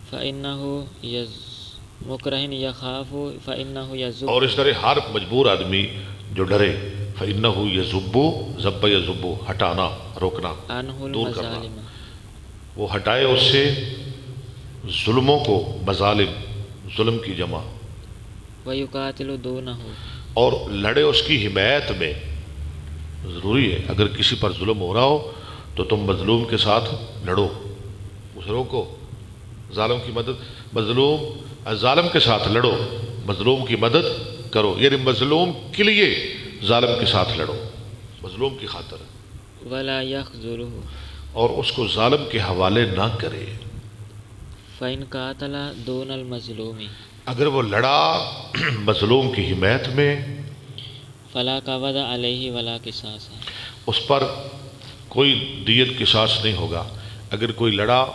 فإنہ مکرہ یخاف فإنہ یذب. اور اس طرح ہر مجبور آدمی جو ڈرے فإنہ یذب. ذب یذب ہٹانا، روکنا، عنہ دور کرنا. المظالم. وہ ہٹائے اس سے ظلموں کو. مظالم ظلم کی جمع. ویقاتل دونہ. اور لڑے اس کی حمایت میں. ضروری ہے اگر کسی پر ظلم ہو رہا ہو تو تم مظلوم کے ساتھ لڑو، اس روکو. ظالم کی مدد ظالم کے ساتھ لڑو، مظلوم کی مدد کرو. یعنی مظلوم کے لیے ظالم کے ساتھ لڑو، مظلوم کی خاطر. ولا یخذلہ. اور اس کو ظالم کے حوالے نہ کرے. فإن قاتل دون المظلوم. اگر وہ لڑا مظلوم کی حمایت میں فلا قوض علیہ ولا قصاص. اس پر کوئی دیت قصاص نہیں ہوگا. اگر کوئی لڑا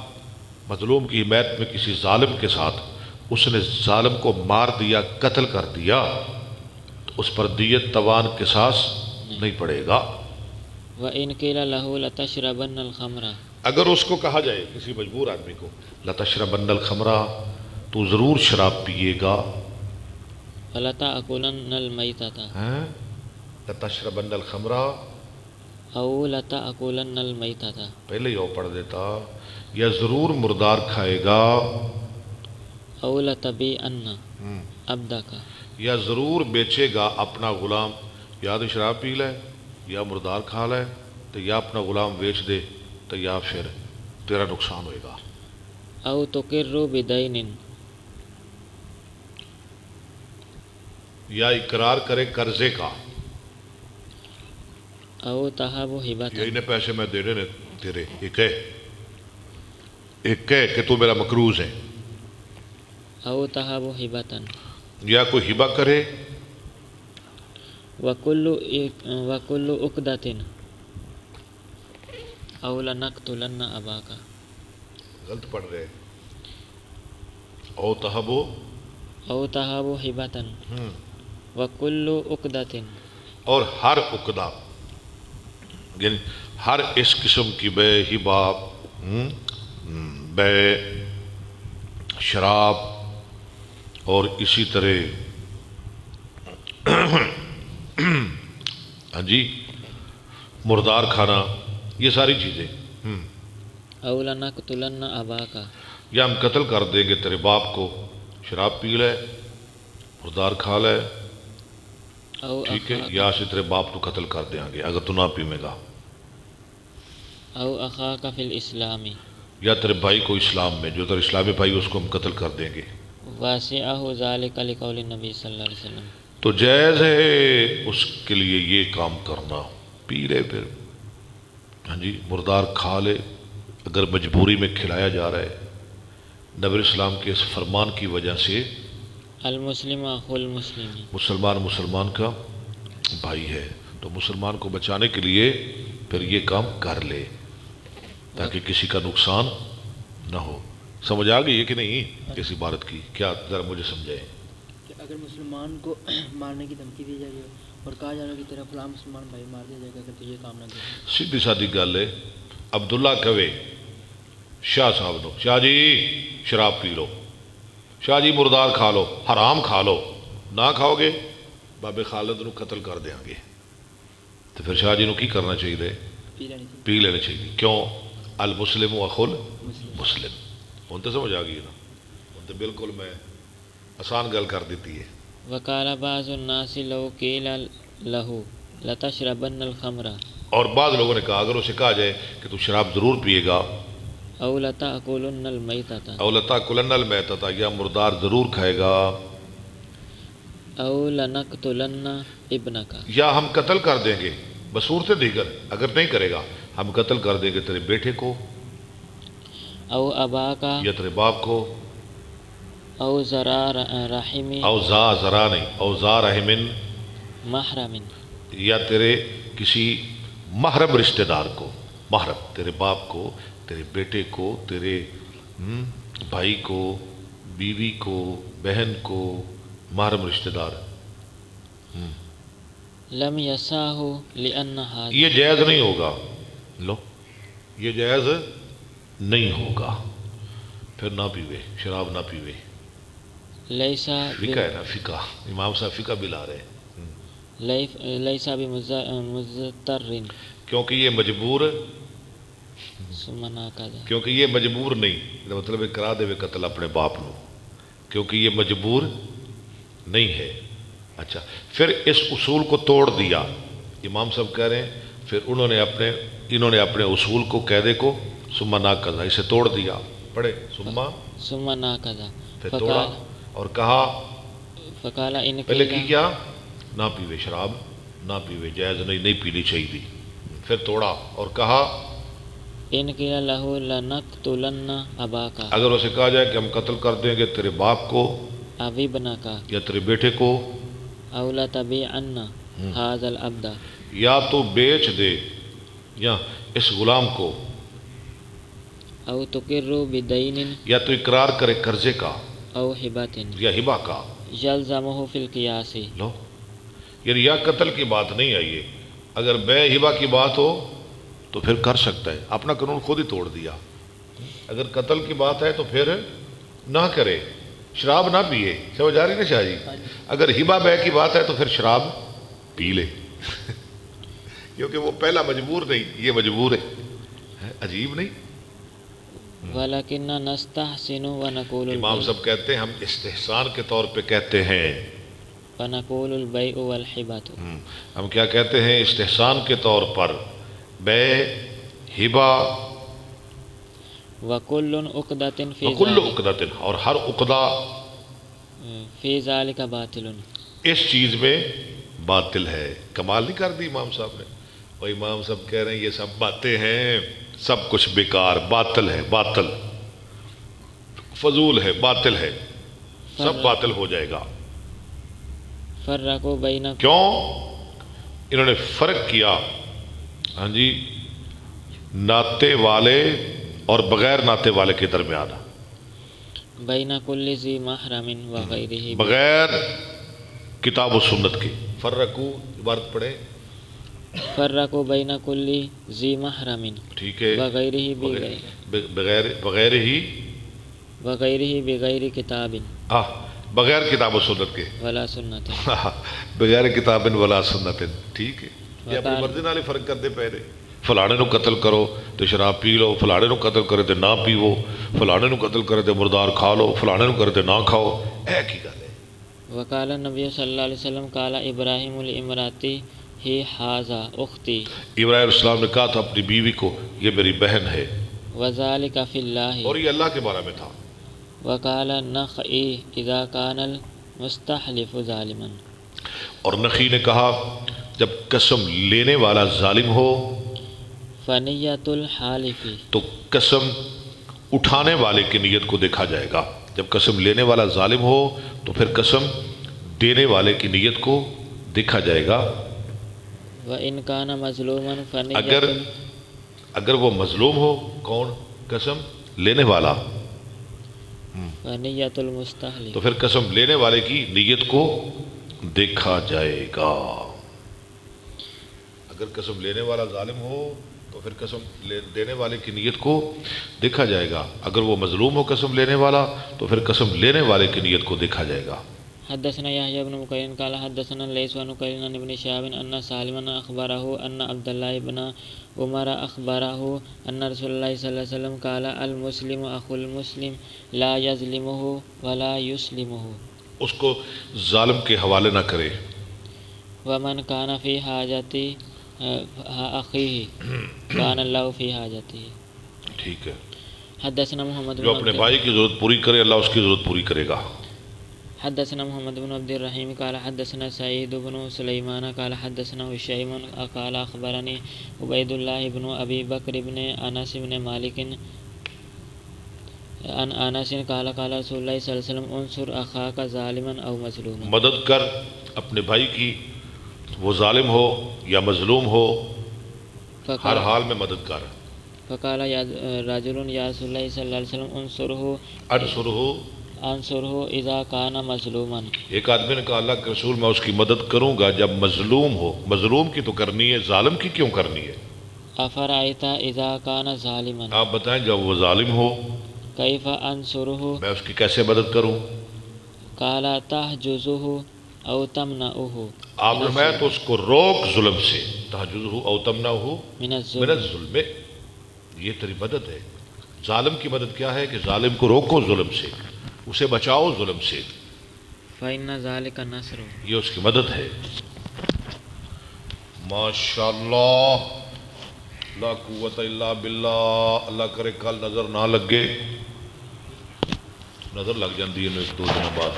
مظلوم کی حمایت میں کسی ظالم کے ساتھ، اس نے ظالم کو مار دیا، قتل کر دیا، تو اس پر دیت توان قصاص نہیں پڑے گا. وإن قیل لہ لتشربن الخمر. اگر اس کو کہا جائے کسی مجبور آدمی کو لتشربن الخمر تو ضرور شراب پیے گا. فلتأکلن المیتۃ. لتشربن الخمر او لتأکلن المیتۃ، پہلے ہی او پڑھ دیتا، یا ضرور مردار کھائے گا، او لتبیعن عبدک، یا ضرور بیچے گا اپنا غلام، یا تو شراب پی لے یا مردار کھا لے، تو یا اپنا غلام بیچ دے، تو یا پھر تیرا نقصان ہوئے گا۔ او تقر بدین، یا اقرار کرے قرضے کا، او تہب ہبۃ، یا انہیں پیسے میں دینے نے تیرے، ایک ہے کہ تو میرا مقروض ہے، او تہب ہبۃ، یا کوئی ہبہ کرے، وکل عقدۃ، او لنقتلن اباک، غلط پڑھ رہے، او تہبو، او تہب ہبۃ، وکل عقدۃ، اور ہر عقدہ، یعنی ہر اس قسم کی بے، ہبہ، بے، شراب، اور اسی طرح ہاں جی مردار کھانا، یہ ساری چیزیں، او لنقتلن اباک، یا ہم قتل کر دیں گے تیرے باپ کو، شراب پی لے، مردار کھا لے، او ٹھیک ہے، اخاک، یا سے تیرے باپ کو قتل کر دیں گے اگر تو نہ پیوے گا، او اخاک فی الاسلام، یا تیرے بھائی کو اسلام میں، جو تیرے اسلامی بھائی اس کو ہم قتل کر دیں گے، واسعہ ذالک لقول النبی صلی اللہ علیہ وسلم، تو جائز ہے اس کے لیے یہ کام کرنا، پی لے پھر، ہاں جی مردار کھا لے، اگر مجبوری میں کھلایا جا رہا ہے، نبی اسلام کے اس فرمان کی وجہ سے المسلم اخو المسلم، مسلمان کا بھائی ہے، تو مسلمان کو بچانے کے لیے پھر یہ کام کر لے تاکہ کسی کا نقصان نہ ہو۔ سمجھ آ گئی ہے کہ نہیں اس عبارت کی؟ کیا ذرا مجھے سمجھائیں۔ کہ اگر مسلمان کو مارنے کی دھمکی دی جائے اور کہا جا رہا ہے کہ تیرا فلاں مسلمان بھائی مار دیا جائے گا اگر تو یہ کام نہ کرے، سیدھی سادی گل ہے، عبداللہ کہے شاہ صاحب نو، شاہ جی شراب پی لو، شاہ جی مردار کھا لو، حرام کھا لو، نہ کھاؤ گے بابے خالد نو قتل کر دیں گے، تو پھر شاہ جی نو کی کرنا چاہیے؟ پی لینی چاہیے پی لینا چاہیے۔ کیوں؟ المسلم اخل مسلم۔ مسلم، ہوں تو سمجھ آ گئی نا، ہوں تو بالکل میں آسان گل کر دیتی ہے۔ وقال بعض الناس لو قیل له لتشربن الخمر، اور بعض لوگوں نے کہا اگر اسے کہا جائے کہ تو شراب ضرور پیے گا، او لتأکلن المیتۃ، او لتأکلن المیتۃ، یا مردار ضرور کھائے گا، او لنقتلن ابنک، یا ہم قتل کر دیں گے بصورت دیگر، اگر نہیں کرے گا ہم قتل کر دیں گے تیرے بیٹے کو، او اباک، یا تیرے باپ کو، او ذرا رحم او ذرا نہیں، او ذا رحم، محرم، یا تیرے کسی محرم رشتہ دار کو، محرم تیرے باپ کو، تیرے بیٹے کو، تیرے بھائی کو، بیوی کو، بہن کو، محرم رشتہ دار، لم یساہ لأن ھذا، یہ جائز نہیں ہوگا، لو یہ جائز نہیں ہوگا، پھر نہ پیوے، شراب نہ پیوے۔ لیس فقہ ہے نا، فقہ، امام صاحب فقہ بھی لا رہے ہیں، لیس بمضطر، کیونکہ یہ مجبور، ثم ناقض، کیونکہ یہ مجبور نہیں، مطلب ہے کرا دے وے قتل اپنے باپ نو، کیونکہ یہ مجبور نہیں ہے۔ اچھا، پھر اس اصول کو توڑ دیا، امام صاحب کہہ رہے ہیں پھر انہوں نے اپنے اصول کو، قاعدے کو ثم ناقض، اسے توڑ دیا، پڑھے ثم ناقض، پھر توڑا اور کہا، فقال ان پہلے کی قیل، کیا؟ نہ پیوے شراب، نہ پیوے، جائز نہیں پینی چاہیے، پھر توڑا اور کہا ان قیل له لنقتلن اباک، اگر اسے کہا جائے کہ ہم قتل کر دیں گے تیرے باپ کو او ابنک، یا تیرے بیٹے کو، او لتبیعن ھذا العبد، یا تو بیچ دے یا اس غلام کو، او تقر بدین، یا تو اقرار کرے قرضے کا او ہبۃ، یا ہبہ کا، یلزمہ فی القیاس، لو یعنی یا قتل کی بات نہیں آئی ہے، اگر بے ہبہ کی بات ہو تو پھر کر سکتا ہے، اپنا قانون خود ہی توڑ دیا۔ اگر قتل کی بات ہے تو پھر نہ کرے، شراب نہ پیے، سمجھ آ رہی نا شاہ جی؟ اگر ہبہ بے کی بات ہے تو پھر شراب پی لے کیونکہ وہ پہلا مجبور نہیں، یہ مجبور ہے، عجیب نہیں؟ وَلَكِنَّ نَسْتَحْسِنُ وَنَقُولُ امام صاحب کہتے ہیں ہم استحسان کے طور پہ کہتے ہیں، وَنَقُولُ الْبَيْءُ وَالْحِبَةُ، ہم کیا کہتے ہیں استحسان کے طور پر؟ بے، ہبہ، وَكُلٌّ عُقْدَةٍ فِي وکل ذَلِكَ عقدۃ، اور ہر عقدہ فِي ذَلِكَ باطل. اس چیز میں باطل ہے. کمال نہیں کر دی امام صاحب نے؟ اور امام صاحب کہہ رہے ہیں یہ سب باتیں ہیں، سب کچھ بیکار، باطل ہے، باطل، فضول ہے، باطل ہے، سب باطل ہو جائے گا. فرقوا بین کیوں؟ انہوں نے فرق کیا، ہاں جی، ناطے والے اور بغیر ناطے والے کے درمیان، بین کل ذی محرم وغیرہ، بغیر کتاب و سنت کے. فرقو عبارت پڑھیں، فرقوا بین کل ذی محرم ٹھیک ہے، وغیرہ بغیر ہی، بغیر کتاب بغیر کتاب و سنت کے، ولا سنت. بغیر کتاب ولا سنت، ٹھیک ہے. یہ اپنی مرضی نال فرق کرتے پے نے. فلانے نو قتل کرو تو شراب پی لو، فلانے نو قتل کرے تو نہ پیو، فلانے نو قتل کرے تو مردار کھا لو، فلانے نو کرے تو نہ کھاؤ. اے کی گل ہے؟ وقال النبی صلی اللہ علیہ وسلم قال ابراہیم لامراتی ہی ھذا اختی، ابراہیم علیہ السلام نے کہا تھا اپنی بیوی کو یہ میری بہن ہے، وذالک فی اللہ، اور یہ اللہ کے بارے میں تھا. وقال النخعی اذا کان المستحلف ظالما، اور نخی نے کہا جب قسم لینے والا ظالم ہو فنیت الحالف، تو قسم اٹھانے والے کی نیت کو دیکھا جائے گا. جب قسم لینے والا ظالم ہو تو پھر قسم دینے والے کی نیت کو دیکھا جائے گا. وَإِنْ كَانَ مَظْلُومًا فَنِيَّةٌ، اگر وہ مظلوم ہو، کون؟ قسم لینے والا، فَنِيَّةُ الْمُسْتَحْلِفِ، تو پھر قسم لینے والے کی نیت کو دیکھا جائے گا. اگر قسم لینے والا ظالم ہو تو پھر قسم دینے والے کی نیت کو دیکھا جائے گا. اگر وہ مظلوم ہو قسم لینے والا تو پھر قسم لینے والے کی نیت کو دیکھا جائے گا. حدثنا يحيى بن بكير قال حدثنا الليث عن بكير عن ابن شهاب أن سالما أخبره أن عبد الله بن عمر أخبره أن رسول الله صلى الله عليه وسلم قال المسلم أخو المسلم لا يظلمه ولا يسلمه، اس کو ظالم کے حوالے نہ کرے. ومن كان في حاجة أخيه كان الله في حاجته. ٹھیک ہے، حدثنا محمد جو بن اپنے بھائی کی ضرورت پوری کرے اللہ اس کی ضرورت پوری کرے گا. حدثنا محمد بن عبد الرحيم قال حدثنا سعيد بن سليمان قال حدثنا هشيم قال أخبرني عبيد الله بن أبي بكر بن أنس بن مالك عن أنس قال قال رسول الله صلى الله عليه وسلم انصر أخاك ظالما أو مظلوما، مدد کر اپنے بھائی کی، وہ ظالم ہو یا مظلوم ہو، ہر حال میں مدد کر. فقال يا رجل يا رسول الله صلى الله عليه وسلم انصره اذا كان مظلوما، ایک آدمی نے کہا اللہ کے رسول میں اس کی مدد کروں گا جب مظلوم ہو. مظلوم کی تو کرنی ہے، ظالم کی کیوں کرنی ہے؟ افرأيت اذا كان ظالما، آپ بتائیں جب وہ ظالم ہو كيف انصره، میں اس کی کیسے مدد کروں؟ قال تحجزه او تمنعه، آپ نے میں تو اس کو روک ظلم سے، تحجزہ او تمنعہ من من الظلم، الظلم، یہ تیری مدد ہے. ظالم کی مدد کیا ہے کہ ظالم کو روکو ظلم سے، اسے بچاؤ ظلم سے، فإن ذلك النصر. یہ اس کی مدد ہے. ماشاءاللہ، لا قوت الا باللہ. اللہ کرے کل نظر نہ لگے، نظر لگ جاندی ہے ایک دو دن بعد.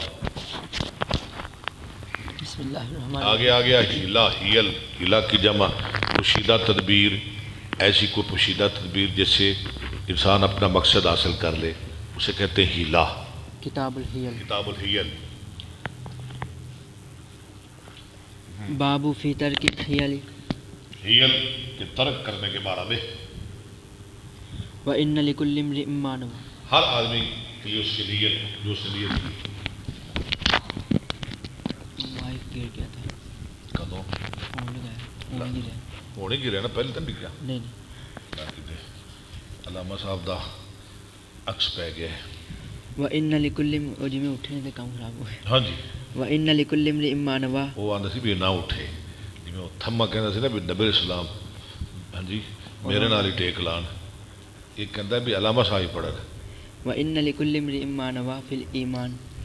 بسم اللہ الرحمن آگے آ گیا ہیلا. ہیلا کی جمع پوشیدہ تدبیر، ایسی کوئی پوشیدہ تدبیر جس سے انسان اپنا مقصد حاصل کر لے، اسے کہتے ہیں ہیلا. کتاب الحیل. کتاب الحیل. باب فی ترک الحیل ہیل کے ترک کرنے کے بارے میں. وَإِنَّ لِكُلِّ امْرِئٍ مَّا نَوَىٰ، ہر آدمی کے لیے اس کی نیت جو اس نے نیت کی. مائک گر گیا تھا، کدوں فون لگایا، فون نہیں گرا. ہونے کی رہنا پہلے تک نکلا نہیں علامہ صاحب دا عکس پہ گئے. وَإِنَّ لِكُلِّ وہ جی میں اٹھنے سے کام خراب ہوا ہے. ہاں جی، وَإِنَّ لِكُلِّ امْرِئٍ مَّا نَوَىٰ، وہ آدھا سی بھی نہ اٹھے، جی میں ਜਿਵੇਂ ਥੰਮਾ ਕਹਿੰਦਾ ਸੀ ਨਾ ਵੀ ਨਬੀ ਇਸਲਾਮ ਹਾਂਜੀ ਮੇਰੇ ਨਾਲ ਹੀ ਟੇਕ ਲਾਣ, ਇਹ ਕਹਿੰਦਾ ਵੀ ਅਲਾਮਾ ਸਾਹਿਬ ਪੜ੍ਹਨ وَإِنَّ لِكُلِّ امْرِئٍ مَّا نَوَى فِي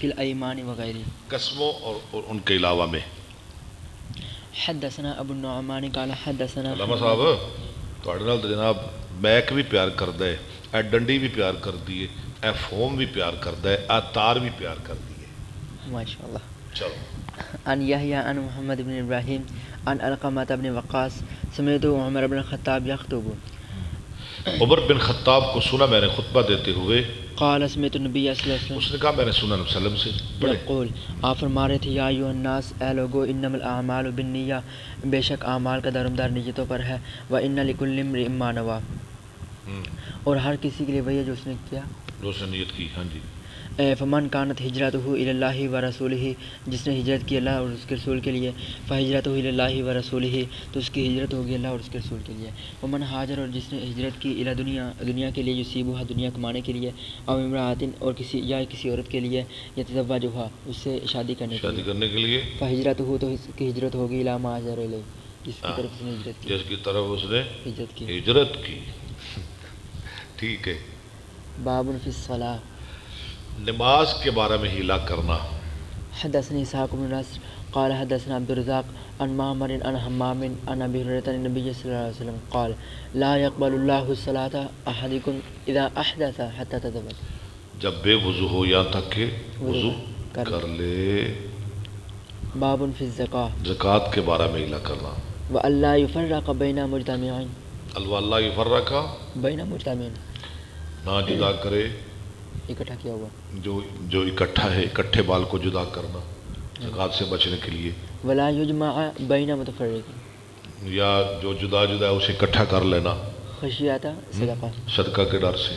الْأَيْمَانِ وَغَيْرِهِ قسموں اور ان کے علاوہ میں. حدثنا ابو النعمان قال حدثنا علامہ صاحب ਤੁਹਾਡੇ ਨਾਲ ਤਾਂ ਜਨਾਬ ਮੈਕ ਵੀ ਪਿਆਰ ਕਰਦਾ ਹੈ, ਇਹ ਡੰਡੀ ਵੀ ਪਿਆਰ ਕਰਦੀ ਹੈ, ਇਹ ਫੋਮ ਵੀ ਪਿਆਰ ਕਰਦਾ ਹੈ, ਇਹ ਤਾਰ بھی پیار کرتی ہے. ماشاءاللہ. چلو. عن يحيى عن محمد بن ابراہیم عن علقمة بن وقاص سمعت عمر بن الخطاب يخطب. عمر بن خطاب کو سنا میں نے خطبہ دیتے ہوئے. قال سمعت النبی صلی اللہ علیہ اس نے کہا میں نے سنا نبی صلی اللہ علیہ وسلم سے یقول آپ فرما رہے تھے یا ایھا الناس اے لوگو انما الاعمال بالنیہ بے شک اعمال کا دارمدار نیتوں پر ہے وان لکل امرئ ما نوى اور ہر کسی کے لیے وہی ہے جو اس نے کیا جو اس نے نیت کی. ہاں جی. فمن کانت ہجرتہ الی اللہ ورسولہ جس نے ہجرت کی اللہ اور اس کے رسول کے لیے فہجرتہ الی اللہ ورسولہ تو اس کی ہجرت ہوگی اللہ اور اس کے رسول کے لیے. ومن ہاجر اور جس نے ہجرت کی الی دنیا کے لیے یصیبھا دنیا کمانے کے لیے او امرأۃ اور کسی عورت کے لیے یتزوجھا اس سے شادی کرنے کے لیے فہجرتہ تو اس کی ہجرت ہوگی الی ما ہاجر الیہ جس کی طرف اس نے ہجرت کی جس کی طرف اس نے ہجرت کی. ٹھیک ہے. باب فی الصلاۃ نماز کے بارے میں ہیلا کرنا. حدثني اسحاق بن نصر قال حدثنا عبد الرزاق عن معمر عن حمام عن ابي هريره عن النبي صلى الله عليه وسلم قال لا يقبل الله الصلاه احدكم اذا احدث حتى يتوضا. جب بے وضو ہو یہاں تک کہ وضو کر لے. باب فی الزکاۃ زکوٰۃ کے بارے میں ہیلا کرنا. والا يفرق بين مجتمعين اللہ یفرق بین مجتمعین نہ جدا کرے اکٹھا کیا ہوا جو اکٹھا ہے اکٹھے بال کو جدا کرنا زکوٰۃ سے بچنے کے لیے. ولا یجمع بین متفرق یا جو جدا جدا ہے اسے اکٹھا کر لینا خشیۃ صدقہ صدقہ کے ڈر سے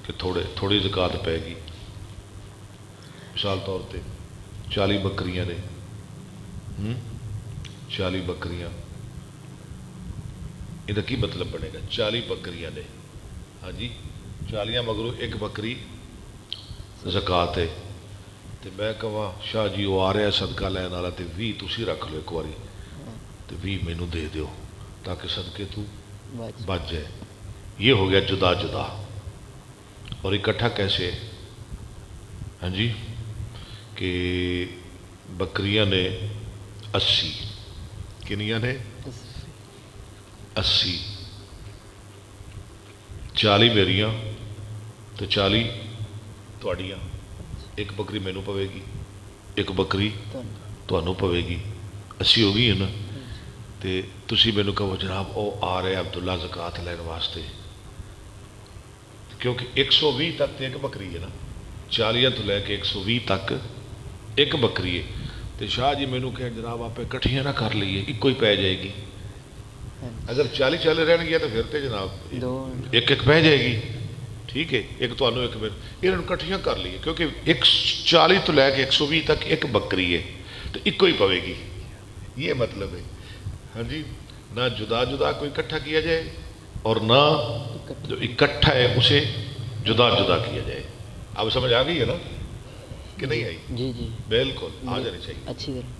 کہ تھوڑی زکوٰۃ پائے گی. مثال طور پہ 40 بکریاں نے 40 بکریاں یہ کی مطلب بنے گا 40 بکریاں نے ہاں جی 40 مگرو ایک بکری زکوٰۃ ہے تو میں کہاں شاہ جی وہ آ رہا ہے صدقہ لین والا تو 20 تسی رکھ لو ایک باری تو 20 مینوں دے دیو تاکہ صدقے تو بچ جائے. یہ ہو گیا جدا جدا. اور اکٹھا کیسے ہاں جی کہ بکریاں نے 80 کنیاں نے 80 40 میریاں تو 40 تواڈیاں. ایک بکری مینوں پوے گی ایک بکری تانوں پوے گی 80 ہو گئی ہے نا. تو تسی مینوں کہو جناب او آ رہے عبداللہ زکوٰۃ لین واسطے کیونکہ 120 تک تو ایک بکری ہے نا 40 تو لے کے 120 تک ایک بکری ہے. تو شاہ جی مینوں کہ جناب آپ اکٹھیاں نہ کر لیے ایک کوئی پہ جائے گی. اگر 40 رہن گیا تو پھر تو جناب ایک پہ جائے گی. ٹھیک ہے ایک تو انہوں ایک میرے انہوں کٹھیاں کر لیے کیونکہ 40 تو لے کے 120 تک ایک بکری ہے تو ایک کوئی پوے گی. یہ مطلب ہے ہاں جی نہ جدا جدا کوئی اکٹھا کیا جائے اور نہ جو اکٹھا ہے اسے جدا جدا کیا جائے. اب سمجھ آ گئی ہے نا کہ نہیں آئی؟ جی جی بالکل آ جانی چاہیے. اچھی طرح.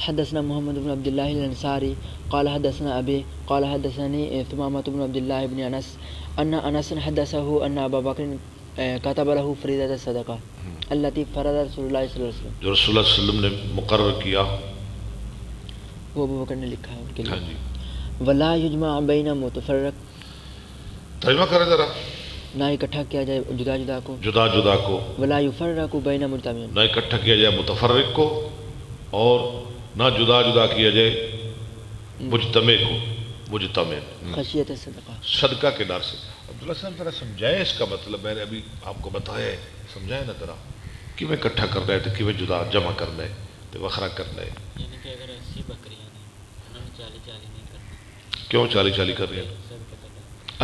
حدثنا محمد بن عبد الله الانصاري قال حدثنا ابي قال حدثني ثمامة بن عبد الله بن انس ان انس حدثه ان ابا بکر كتب له فريضة الصدقة التي فرض رسول الله صلی اللہ علیہ وسلم جو رسول اللہ صلی اللہ علیہ وسلم نے مقرر کیا وہ ابو بکر نے لکھا ہے ان کے ہاں لیے. جی ولا يجمع بين متفرق ترجمہ کریں ذرا. نہ اکٹھا کیا جائے جدا جدا کو جدا جدا کو ولا يفرق بين مجتمعين نہ اکٹھا کیا جائے متفرق کو اور نہ جدا جدا کیا جائے مجتمع کو. مجتمع خشیت صدقہ صدقہ کے ڈر سے. عبداللہ صاحب ذرا سمجھائیں اس کا مطلب. میں نے ابھی آپ کو بتایا ہے سمجھائیں نا ذرا کہ میں اکٹھا کرنا ہے تو کہ میں جدا جمع کرنا ہے تو وخرا کرنا ہے. یعنی کہ اگر 80 بکریاں ہیں انہوں نے 40 نہیں کرنا. کیوں 40 کر رہے ہیں؟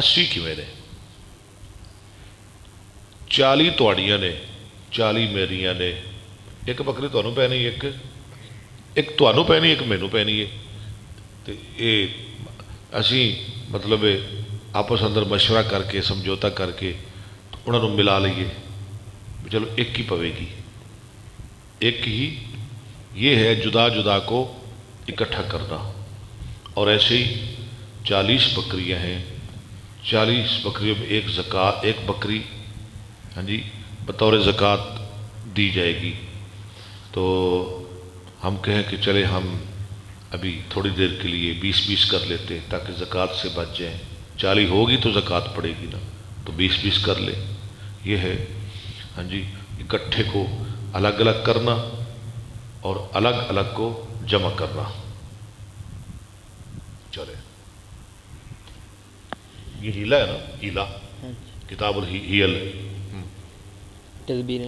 80 کی میں نے 40 تواڑیاں نے 40 میریاں نے ایک بکری تانوں پینی ایک تانوں پینی ایک مینوں پینی ہے. تو یہ اسی مطلب آپس اندر مشورہ کر کے سمجھوتا کر کے انہوں نے ملا لیے چلو ایک ہی پوے گی ایک ہی. یہ ہے جدا جدا کو اکٹھا کرنا. اور ایسے ہی 40 بکریاں ہیں، 40 بکریوں میں ایک بکری ہاں جی بطور زکوٰۃ دی جائے گی۔ تو ہم کہیں کہ چلے ہم ابھی تھوڑی دیر کے لیے 20 کر لیتے ہیں تاکہ زکوٰۃ سے بچ جائیں، 40 ہوگی تو زکوٰۃ پڑے گی نا، تو 20 کر لے۔ یہ ہے ہاں جی اکٹھے کو الگ الگ کرنا اور الگ الگ کو جمع کرنا۔ چلے یہ ہیلا ہے نا، ہیلا کتاب الہیل۔ تدبیر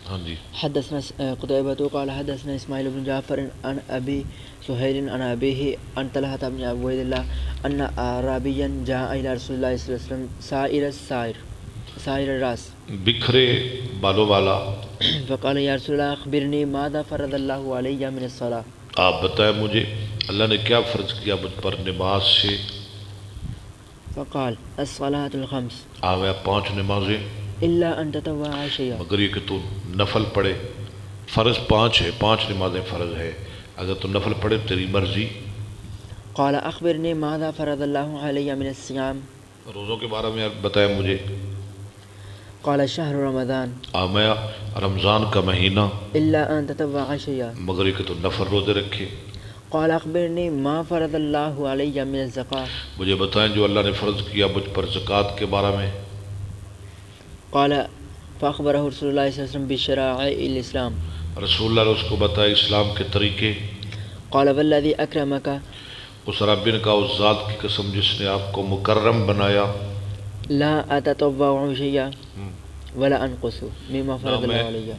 ہاں جی حدثنا قتيبة قال حدثنا اسماعيل بن جعفر عن ابي سهيل عن ابيه عن طلحة بن عبيد الله ان اعرابيا جاء الى رسول الله صلى الله عليه وسلم سائر الراس بکھرے بالوں والا، فقال يا رسول الله اخبرني ماذا فرض الله علي من الصلاة، آپ بتائیں مجھے اللہ نے کیا فرض کیا مجھ پر نماز سے؟ فقال الصلاة الخمس آیا 5 نمازیں الا ان تطوع شيئا، مگر یہ کہ تو نفل پڑھے، فرض 5 ہے، 5 نمازیں فرض ہے، اگر تو نفل پڑھے تیری مرضی۔ قال اخبرني ماذا فرض الله علي من الصيام، روزوں کے بارے میں بتائیں مجھے۔ قال شهر رمضان آیا رمضان کا مہینہ الا ان تطوع شيئا، مگر یہ کہ تو نفل روزے رکھے۔ قال اخبرني ما فرض الله علي من الزكاة، مجھے بتائیں جو اللہ نے فرض کیا مجھ پر زکوٰۃ کے بارے میں۔ قال فاخبره رسول الله صلى الله عليه وسلم بشرائع الاسلام، رسول اللہ نے اس کو بتایا اسلام کے طریقے۔ قال والذي اكرمك اس رب نے کہا اس ذات کی قسم جس نے آپ کو مکرم بنایا، لا اتطوع شيئا ولا انقص مما فرض الله علي،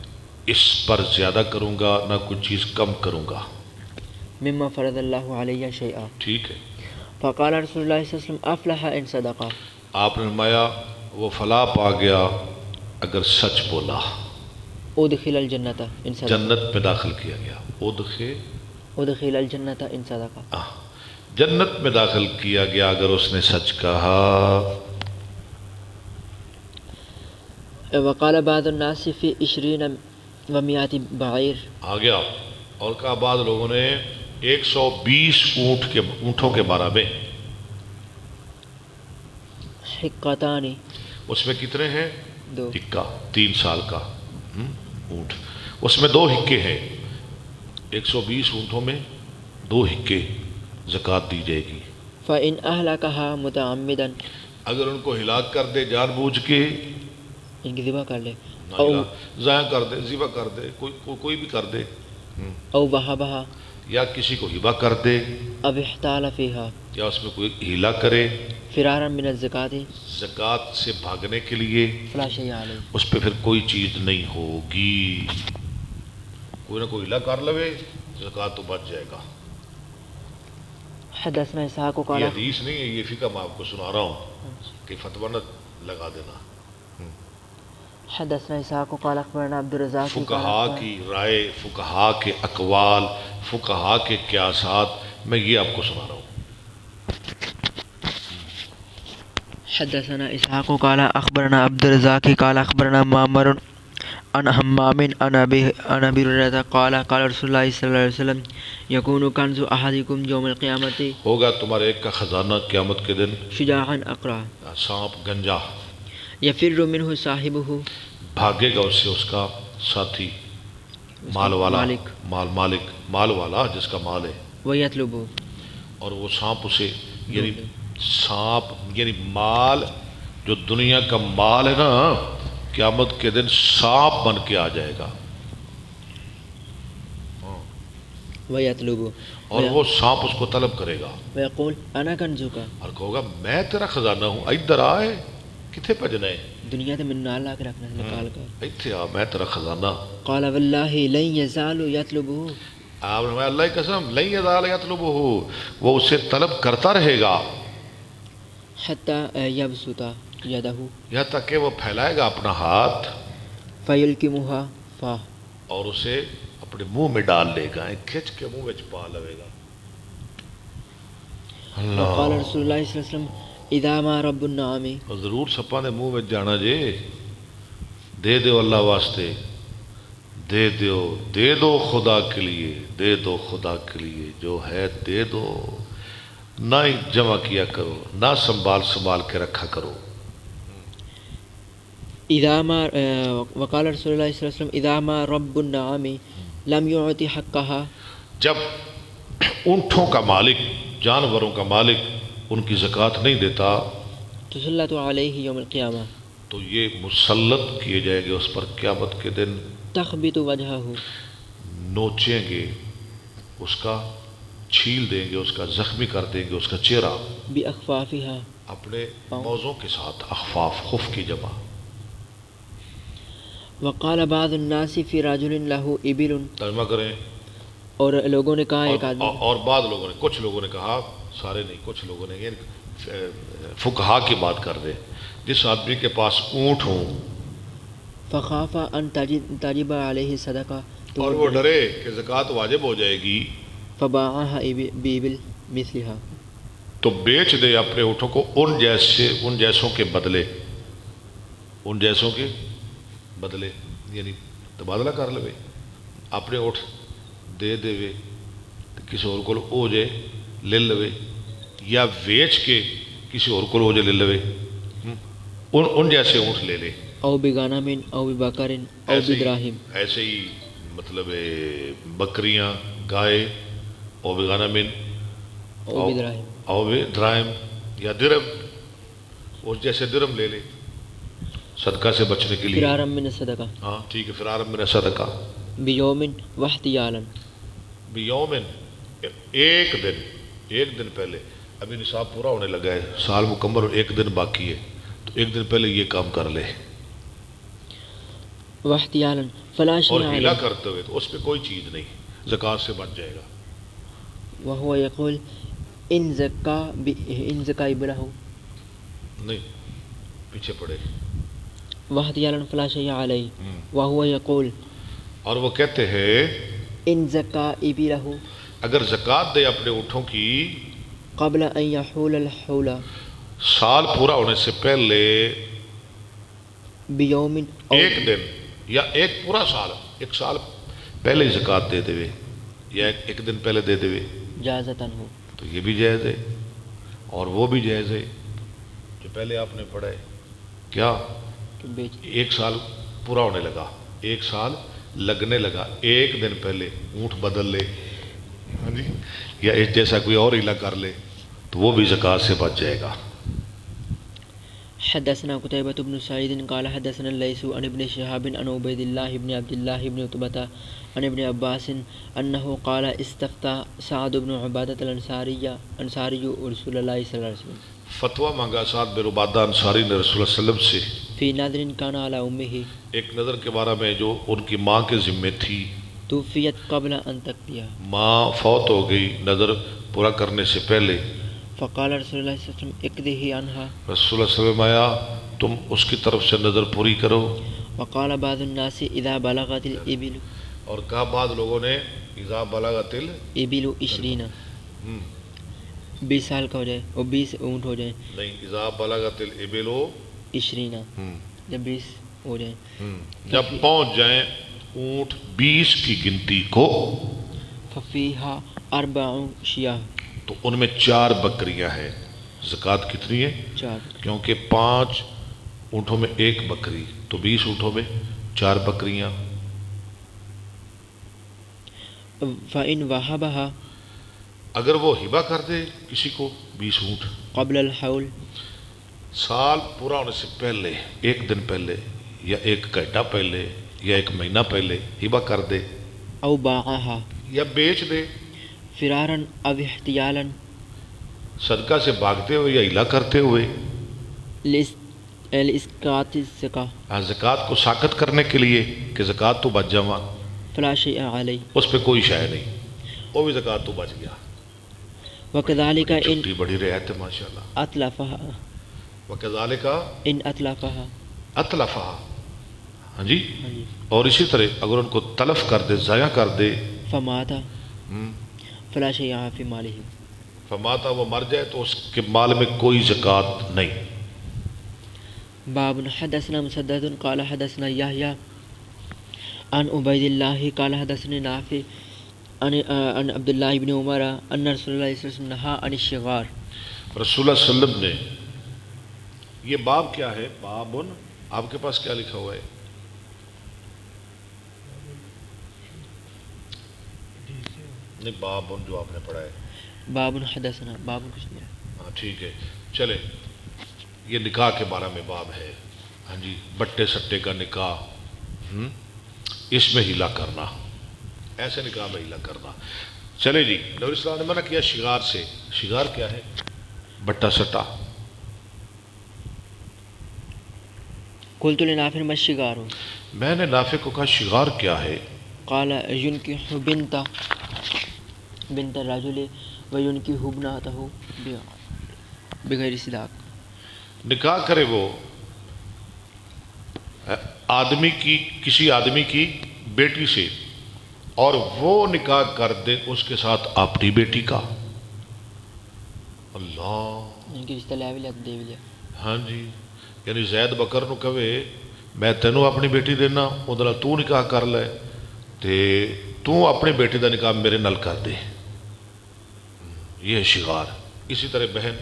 اس پر زیادہ کروں گا نہ کچھ چیز کم کروں گا، مما فرض الله علي شيئا، ٹھیک ہے۔ فقال رسول الله صلى الله عليه وسلم افلح ان صدق، آپ نے فرمایا وہ فلاح پا گیا اگر سچ بولا، ادخل الجنة ان صدق، جنت میں داخل کیا گیا، ادخل الجنة ان صدق، جنت میں داخل کیا گیا اگر اس نے سچ کہا۔ وقال بعض الناس في 20 و100 بعير، آ گیا اور کہا بعض لوگوں نے 120 اونٹوں کے بارے میں، حقتان اس میں کتنے ہیں؟ 2، حقہ 3 سال کا اونٹ، اس میں 2 حقے ہیں، 120 اونٹوں میں 2 حقے زکوٰۃ دی جائے گی۔ فإن أهلكها متعمدا، اگر ان کو ہلاک کر دے جان بوجھ کے، ان کی ذبح کر لے، ضائع کر دے، ذبح کر دے، کوئی بھی کر دے، او وهبها، یا کسی کو ہبہ کر دے، اب احتال فيها، یا اس میں کوئی ہیلا کرے فرارا من الزکاة، زکوٰۃ سے بھاگنے کے لیے، فلا شيء عليه، اس پہ پھر کوئی چیز نہیں ہوگی۔ کوئی نہ کوئی ہیلا کر لوے زکوٰۃ تو بچ جائے گا۔ حدثنا اسحاق یہ قال حدیث نہیں ہے، یہ فقہ میں آپ کو سنا رہا ہوں کہ فتویٰ نہ لگا دینا۔ حدثنا اسحاق قال اخبرنا عبد الرزاق فقہا کی رائے، فقہا کے اقوال، فقہا کے قیاسات میں یہ آپ کو سنا رہا ہوں۔ حدثنا اسحاق قال اخبرنا عبد الرزاق قال اخبرنا معمر عن حمام عن ابي هريره قال قال رسول الله صلى الله عليه وسلم يكون كنز احدكم يوم القيامه، ہوگا تمہارے ایک کا خزانہ قیامت کے دن شجاعا اقرا سانپ گنجا، يفر منه صاحبه، بھاگے گا اس سے اس کا ساتھی، مال والا، مال والا جس کا مال ہے، ويطلبه، اور وہ سانپ اسے، یعنی سانپ یعنی مال جو دنیا کا مال ہے نا، قیامت کے دن سانپ بن کے آ جائے گا، ويطلبه، اور وہ سانپ اس کو طلب کرے گا ويقول انا كنزك، اور کہو گا میں تیرا خزانہ ہوں، ادھر آئے، کتنے بجنا ہے، دنیا تے من نال لا کے رکھنا نکال کر، اتنے آ، میں تیرا خزانہ۔ قال والله لن يزال يطلبه، آپ نے اللہ کی قسم لن یزال یطلبہ، وہ اسے طلب کرتا رہے گا حتى يبسط يده یہاں تک کہ وہ پھیلائے گا اپنا ہاتھ فيلقمها فاه، اور اسے اپنے منہ میں ڈال لے گا، کھچ کے منہ میں پا لے گا۔ وقال اللہ، رسول الله صلى الله عليه وسلم اذا ما رب النعم، اور ضرور سپا نے منہ میں جانا جے، دے دو اللہ واسطے، دے دو خدا کے لیے، دے دو خدا کے لیے، جو ہے دے دو، نہ ہی جمع کیا کرو، نہ سنبھال کے رکھا کرو۔ اذا ما وقال رسول اللہ صلی اللہ علیہ وسلم اذا ما رب النعام لم يعطي حقها، جب اونٹوں کا مالک، جانوروں کا مالک ان کی زکوٰۃ نہیں دیتا تسلط علیہ یوم القیامہ، تو یہ مسلط کیے جائیں گے اس پر قیامت کے دن، تخبط وجہہ، نوچیں گے اس کا، چھیل دیں گے اس کا، زخمی کر دیں گے اس کا چہرہ باخفافها، اپنے موزوں کے ساتھ، اخفاف، خف کی جمع۔ وقال بعض الناس فی رجل له ابل، ترجمہ کریں۔ اور لوگوں نے کہا ایک آدمی، اور بعض لوگوں نے، کچھ لوگوں نے کہا، سارے نہیں، کچھ لوگوں نے، فقہا کی بات کر رہے، جس آدمی کے پاس اونٹ ہوں فخاف ان تجب علیہ صدقہ، اور وہ ڈرے کہ زکوٰۃ واجب ہو جائے گی، فباعها بابل مثلها، تو بیچ دے اپنے اونٹوں کو ان جیسوں کے بدلے، ان جیسوں کے بدلے، یعنی تبادلہ کر لے، اپنے اونٹ دے دے کسی اور کو ہو جائے لے لے، یا بیچ کے کسی اور کو ہو جائے لے لے، ان جیسے اونٹ لے لے، او بغنم او ببقر او بدراہم، ایسے ہی مطلب بکریاں، گائے، او بغنم او بدراہم، او دراہم یا درہم، اس جیسے درہم لے لے صدقہ سے بچنے کے لیے، فرارا من الصدقہ، ہاں ٹھیک ہے، فرارا من صدقہ، بیوم واحتیالا، بیومن، ایک دن پہلے، ابھی نصاب پورا ہونے لگا ہے، سال مکمل اور ایک دن باقی ہے، تو ایک دن پہلے یہ کام کر لے، واحتیالا فلا اور شیء ہیلا علیہ، کرتے ہوئے تو اس پہ کوئی چیز نہیں، زکوٰۃ سے بچ جائے گا۔ وهو یقول ان زکا ابلہ، نہیں پیچھے پڑے، واحتیالا فلا شیء علیہ، وهو یقول اور وہ کہتے ہیں ان زکا ابلہ اگر زکوٰۃ دے اپنے اونٹوں کی قبل ان یحول الحول سال پورا ہونے سے پہلے، بیوم او ایک دن یا ایک پورا سال، ایک سال پہلے زکوٰۃ دے دے یا ایک دن پہلے دے دے، جازتن ہو، تو یہ بھی جائز ہے، اور وہ بھی جائز ہے جو پہلے آپ نے پڑھا ہے، کیا کہ بیچ، ایک سال پورا ہونے لگا، ایک سال لگنے لگا، ایک دن پہلے اونٹ بدل لے، ہاں جی، یا اس جیسا کوئی اور ہیلا کر لے تو وہ بھی زکوٰۃ سے بچ جائے گا۔ حدثنا قتيبة بن سعيد قال حدثنا الليث عن ابن شهاب عن عبيد الله بن عبد الله بن عتبة عن ابن عباس أنه قال استفتى سعد بن عبادة الأنصاري رسول الله صلى الله عليه وسلم، فتویٰ مانگا سعد بن عبادہ انصاری نے رسول اللہ صلی اللہ علیہ وسلم سے في نذر كان على أمه ایک نظر کے بارے میں جو ان کی ماں کے ذمے تھی، توفيت قبل أن تقضيها، ماں فوت ہو گئی نظر پورا کرنے سے پہلے، فقال رسول الله صلى الله عليه وسلم اقضه عنها، رسول اللہ صلی اللہ علیہ وسلم آیا تم اس کی طرف سے نظر پوری کرو، وقال بعض الناس إذا بلغت الإبل، اور کہا بعض لوگوں نے اذا بلغت إبل 20، 20 سال کا ہو جائے اور 20 اونٹ ہو جائیں، نہیں، اذا بلغت الابل، 20 جب 20 ہو جائیں، جب پہنچ جائیں اونٹ 20 کی گنتی کو، ففيها 4 شياه، تو ان میں 4 بکریاں ہیں، زکوٰۃ کتنی ہے؟ 4، کیونکہ 5 اونٹوں میں 1 بکری، تو 20 اونٹوں میں 4 بکریاں، فإن وهبها اگر وہ ہبہ کر دے کسی کو 20 اونٹ قبل الحول، سال پورا ہونے سے پہلے، ایک دن پہلے یا 1 گھنٹہ پہلے یا 1 مہینہ پہلے ہبہ کر دے أو باعها یا بیچ دے، فرارا أو احتيالا صدقہ سے بھاگتے ہوئے یا ہلا کرتے ہوئے، لإسقاط الزكاة، زکوٰۃ کو ساقط کرنے کے لیے کہ زکوٰۃ تو بچ جاواں، فلا شيء عليه، اس پہ کوئی شے نہیں، وہ بھی زکوٰۃ تو بچ گیا۔ وكذلك إن چھوٹی بڑی رعایت ہے ماشاءاللہ۔ أتلفها، وَكَذَلِكَ إن أتلفها، أَتْلَفَهَا، ہاں جی، اور اسی طرح اگر ان کو تلف کر دے، ضائع کر دے، فمات فلا شيء في ماله، فماتا، وہ مر جائے تو اس کے مال میں کوئی زکوٰۃ نہیں۔ باب حدثنا مسدد قال حدثنا يحيى عن عبيد الله قال حدثني نافع عن عبد الله بن عمر أن رسول الله صلى الله عليه وسلم نهى عن الشغار. رسول اللہ صلی اللہ علیہ وسلم نے، یہ باب کیا ہے؟ بابن، آپ کے پاس کیا لکھا ہوا ہے؟ نہیں، بابن جو آپ نے پڑھا ہے، باب حدثنا، باب کچھ نہیں ہے. ہاں ٹھیک ہے، چلے، یہ نکاح کے بارے میں باب ہے. ہاں جی، بٹے سٹے کا نکاح، اس میں ہیلا کرنا، ایسے نکاح میں ہیلا کرنا. چلے جی، نبی اسلام نے منع کیا شگار سے. شگار کیا ہے؟ بٹا سٹا. قلت لنافع ما الشغار؟ میں نے نافع کو کہا شگار کیا ہے؟ قال ينكح بنت الرجل وينكح ابنته بغیر صداق. نکاح کرے وہ آدمی کی، کسی آدمی کی بیٹی سے، اور وہ نکاح کر دے اس کے ساتھ اپنی بیٹی کا. اللہ، ان کی رشتہ لے بھی دے بھی لیا. ہاں جی، یعنی زید بکر نو کہے میں تینوں اپنی بیٹی دینا، اندر تو نکاح کر لے تے تو اپنی بیٹی دا نکاح میرے نال کر دے. یہ ہے شغار. اسی طرح بہن،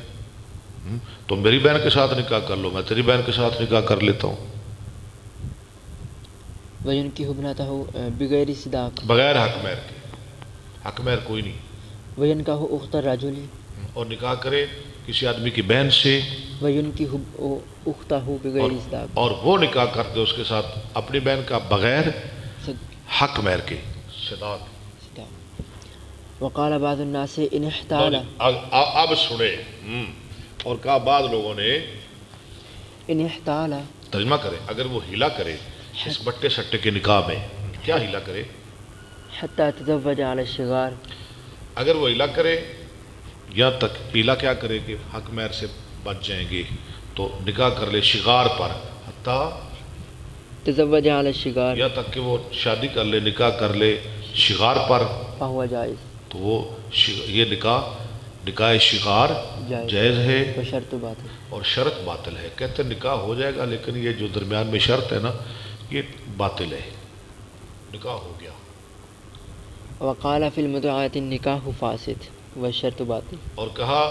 تم میری بہن کے ساتھ نکاح کر لو، میں تیری بہن کے ساتھ نکاح کر لیتا ہوں. وَيُنْكِحُ ابْنَتَهُ بِغَيْرِ صِدَاقٍ، بغیر حق مہر کے. حق مہر کوئی نہیں. وَيَنْكَحُ أُخْتَ الرَّجُلِ، اور نکاح کرے کسی آدمی کی بہن سے، وَيُنْكِحُ أُخْتَهُ بِغَيْرِ صِدَاقٍ، اور وہ نکاح کر دے اس کے ساتھ اپنی بہن کا بغیر حق مہر کے. صداق. وقال بعض الناس إن احتال، اب سنے، اور کہا بعض لوگوں نے، إن احتال، ترجمہ کرے، اگر وہ ہیلا کرے اس بٹے سٹے کے نکاح میں. کیا ہیلا کرے؟ حتى تزوج على الشغار، اگر وہ ہیلا کرے، یہاں تک ہیلا کیا کرے کہ حق مہر سے بچ جائیں گے، تو نکاح کر لے شغار پر. حتیٰ تزوج على الشغار، یہاں تک کہ وہ شادی کر لے، نکاح کر لے شغار پر، فهو جائز، تو وہ یہ نکاح شغار جائز ہے، وشرط باطل، اور شرط باطل ہے. کہتے ہیں نکاح ہو جائے گا لیکن یہ جو درمیان میں شرط ہے نا، یہ باطل ہے. نکاح ہو گیا. وقال في المتعة النكاح فاسد والشرط باطل، اور کہا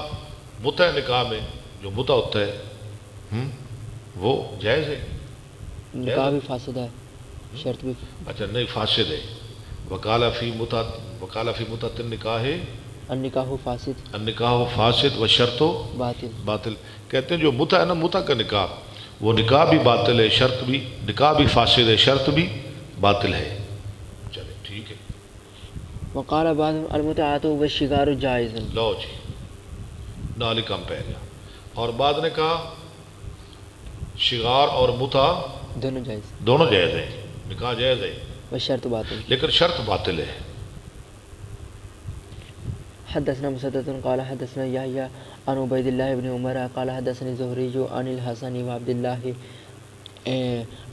متع نکاح میں جو متع ہوتا ہے وہ جائز ہے. نکاح بھی فاسد ہے، شرط بھی. اچھا نہیں، فاسد ہے. وقال فی متعۃ النکاح النکاح فاسد النکاح فاسد و شرط باطل، باطل. کہتے ہیں جو متع ہے نا، متع کا نکاح، وہ نکاح بھی باطل ہے، شرط بھی، نکاح بھی فاسد ہے، شرط بھی باطل ہے. چلے ٹھیک ہے. وقال بعض المتعة والشغار جائز. لو جی، نالی کم پہ گیا. اور بعد نے کہا شغار اور متع دونوں جائز، دونوں جائز ہیں، نکاح جائز ہے والشرط باطل. لیکن شرط باطل ہے. حدثنا مسدد قال حدثنا يحيى عن عبيد الله بن عمر قال حدثني زهري عن الحسن وعبد الله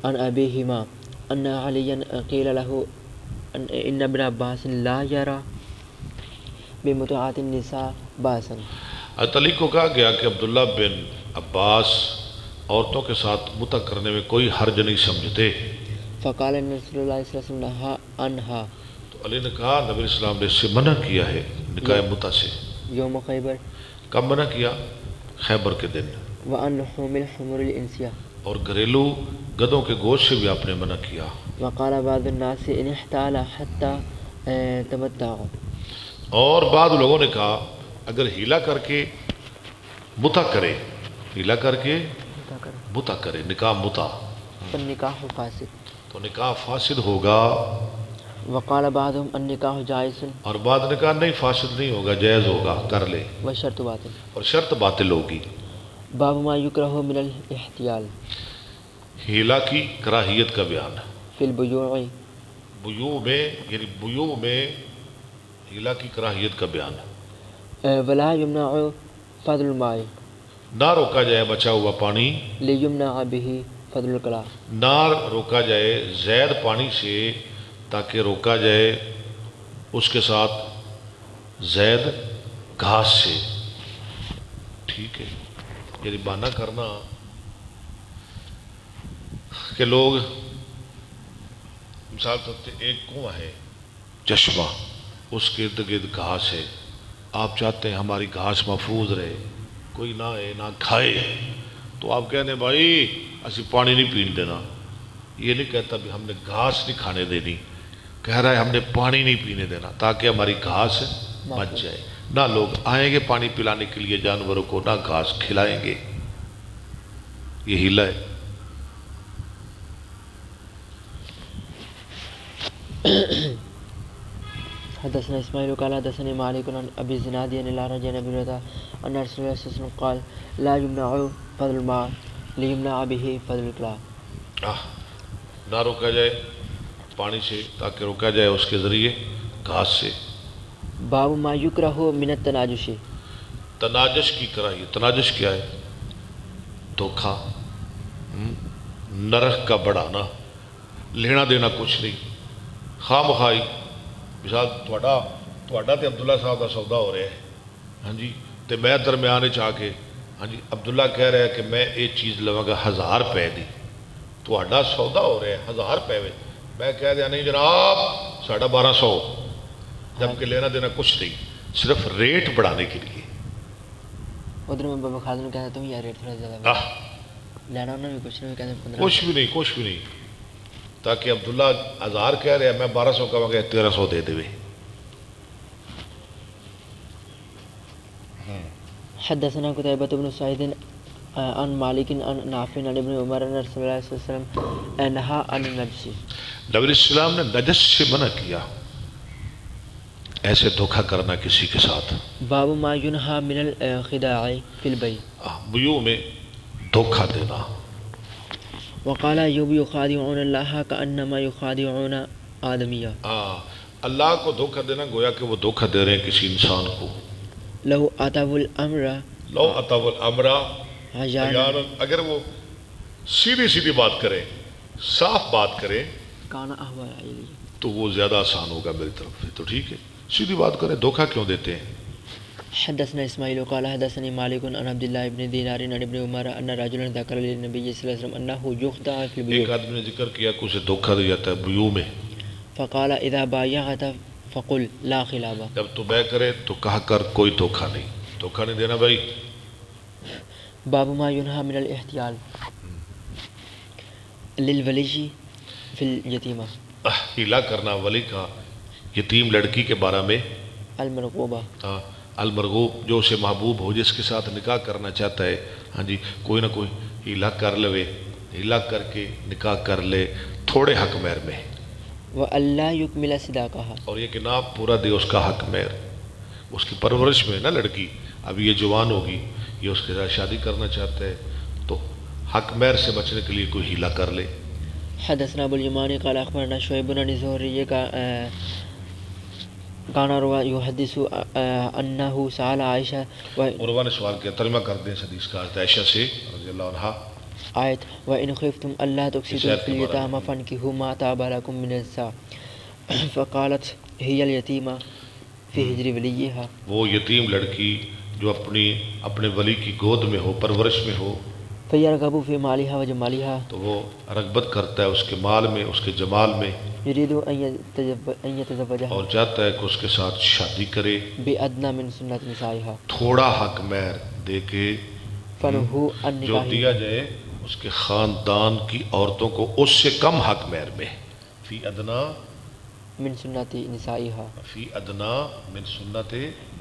عن أبيهما أن عليا قيل له إن ابن عباس لا يرى بمتعة النساء بأسا. علی کو کہا گیا کہ عبداللہ بن عباس عورتوں کے ساتھ متع کرنے میں کوئی حرج نہیں سمجھتے. فقال ان رسول اللہ صلی اللہ علیہ وسلم نہا عنہا، تو علی نے کہا نبی اسلام نے اس سے منع کیا ہے، نکاح متع سے. یوم خیبر، کب منع کیا؟ خیبر کے دن. وعن لحوم الحمر الانسیہ، اور گھریلو گدوں کے گوشت سے بھی آپ نے منع کیا. وقال بعض الناس ان احتال حتى تمتع، اور بعض لوگوں نے کہا اگر ہیلا کر کے متع کرے، ہیلا کر کے متع کرے، نکاح متع، فالنکاح فاسد. تو نکاح فاسد ہوگا. وقال بعضهم النکاح جائز، اور بعد نے کہا نہیں، فاسد نہیں ہوگا، جائز ہوگا، کر لے، والشرط باطل. اور شرط باطل ہوگی. باب ما یکرہ من الاحتیال، ہیلا کی کراہیت کا بیان. فی البیوع، بیوع میں، یعنی بیوع میں ہیلا کی کراہیت کا بیان. ولا یمنع فضل الماء، نہ روکا جائے بچا ہوا پانی، لیمنع به فضل الکلام، نہ روکا جائے زید پانی سے تاکہ روکا جائے اس کے ساتھ زید گھاس سے. ٹھیک ہے، یعنی بہانہ کرنا کہ لوگ مثال طور پہ ایک کنواں ہے، چشمہ، اس کے ارد گرد گھاس ہے، آپ چاہتے ہیں ہماری گھاس محفوظ رہے، کوئی نہ آئے نہ کھائے، تو آپ کہتے ہیں بھائی اسی پانی نہیں پین دینا. یہ نہیں کہتا بھی ہم نے گھاس نہیں کھانے دینی، کہہ رہا ہے ہم نے پانی نہیں پینے دینا تاکہ ہماری گھاس بچ جائے. نہ لوگ آئیں گے پانی پلانے کے لیے جانوروں کو، نہ گھاس کھلائیں گے. یہ ہیلا ہے. حدثنا اسماعیل قال حدثني مالك عن ابي الزناد عن الاعرج عن ابي هريره ان رسول الله صلى الله عليه وسلم قال لا يمنع فضل الماء ليمنع به فضل الكلاب. نہ روکا جائے پانی سے تاکہ روکا جائے اس کے ذریعے گھاس سے. باب ما يكره من التناجش. تناجش کی کراہیے. تناجش کیا ہے؟ دھوکھا، نرخ کا بڑھانا، لینا دینا کچھ نہیں، خواہ مخواہی. مثال تھوڑا تے عبداللہ صاحب کا سودا ہو رہا ہے، ہاں جی، تے میں درمیانے چاہ کے، ہاں جی، عبداللہ کہہ رہا ہے کہ میں یہ چیز لواں گا 1000 روپے دی. تھوڑا سودا ہو رہا ہے 1000 روپے میں، میں کہہ دیا نہیں جناب 1250، جبکہ لینا دینا کچھ نہیں، صرف ریٹ بڑھانے کے لیے. ادھر میں بابا خالد نے کہا تم یار ریٹ تھوڑا زیادہ لینا انہوں نے کچھ نہیں، کہتے ہیں 15. کچھ بھی نہیں، تاکہ عبداللہ 1000 کہہ رہے ہیں، میں 1200 کہوں گا 1300 دے دے. حدثنا قتيبة بن سعيد عن مالك عن نافع عن ابن عمر ان رسول الله صلى الله عليه وسلم نهى عن النجش. نبی علیہ السلام نے نجس سے منع کیا، ایسے دھوکہ کرنا کسی کے ساتھ. باب ما ينهى من الخداع في البيع. بیوع میں دھوکہ دینا. وقال ايوب يخادعون الله كأنما يخادعون آدميا. اللہ کو دھوکہ دینا گویا کہ وہ دھوکہ دے رہے ہیں کسی انسان کو. لو اتوا الامر حیانا، اگر وہ سیدھی بات کرے، صاف بات کرے کان احوال الیہ، تو وہ زیادہ آسان ہوگا میری طرف سے. تو ٹھیک ہے، سیدھی بات کرے، دھوکہ کیوں دیتے ہیں؟ حدثنا اسماعیل قال حدثني مالك عن عبد الله بن دينار عن ابن عمر ان رجلا ذكر للنبي صلى الله عليه وسلم انه يخدع في البيوع. ایک آدمی نے ذکر کیا کہ اسے دھوکہ دیا جاتا ہے بیوع میں. فقال اذا بايعت فقل لا خلاب. جب تو بیع کرے تو کہا کر کوئی دھوکہ نہیں، دھوکہ نہیں دینا بھائی. باب ما ينهى من الاحتيال للولي في اليتيمة. ہیلا کرنا ولی کا یتیم لڑکی کے بارے میں. المرغوبہ، المرغوب جو اسے محبوب ہو، جس کے ساتھ نکاح کرنا چاہتا ہے، ہاں جی، کوئی نہ کوئی ہیلا کر لے، ہیلا کر کے نکاح کر لے تھوڑے حق مہر میں. وَأَلَّا يُكْمِلَ صِدَاقَهَا. اور یہ کہ نہ پورا دے اس کا حق مہر. اس کی پرورش میں نا لڑکی، اب یہ جوان ہوگی، یہ اس کے ساتھ شادی کرنا چاہتا ہے تو حق مہر سے بچنے کے لیے کوئی ہیلا کر لے. حدثنا ابو الیمانی قال اخبرنا شعیب بن الزہری کان عروہ یحدث انہ سأل عائشہ. عروہ نے سوال کیا، ترجمہ کر دیں اس حدیث کا، عائشہ سے رضی اللہ عنہا. آیت وَإِنْ خِفْتُمْ أَلَّا تُقْسِطُوا فِي الْيَتَامَى فَانكِحُوا مَا طَابَ لَكُم مِّنَ النِّسَاءِ فَقَالَتْ هِيَ الْيَتِيمَةُ فِي حِجْرِ وَلِيِّهَا. وہ یتیم لڑکی جو اپنے ولی کی گود میں ہو، پرورش میں ہو، فَيَرْغَبُ فِي مَالِهَا وَجَمَالِهَا. تو وہ رغبت کرتا ہے اس کے مال میں، اس کے جمال میں، يُرِيدُ أَن يَتَزَوَّجَهَا اور چاہتا ہے کہ اس کے ساتھ شادی کرے بِأَدْنَىٰ مِن سُنَّةِ نِسَائِهَا. تھوڑا حق مہر دے کے فَنُهُ عَن جو دیا نِكَاحِهَا. جائے اس کے خاندان کی عورتوں کو اس سے کم حق مہر میں. فی ادنا من سنت نسائها، فی ادنا من سنت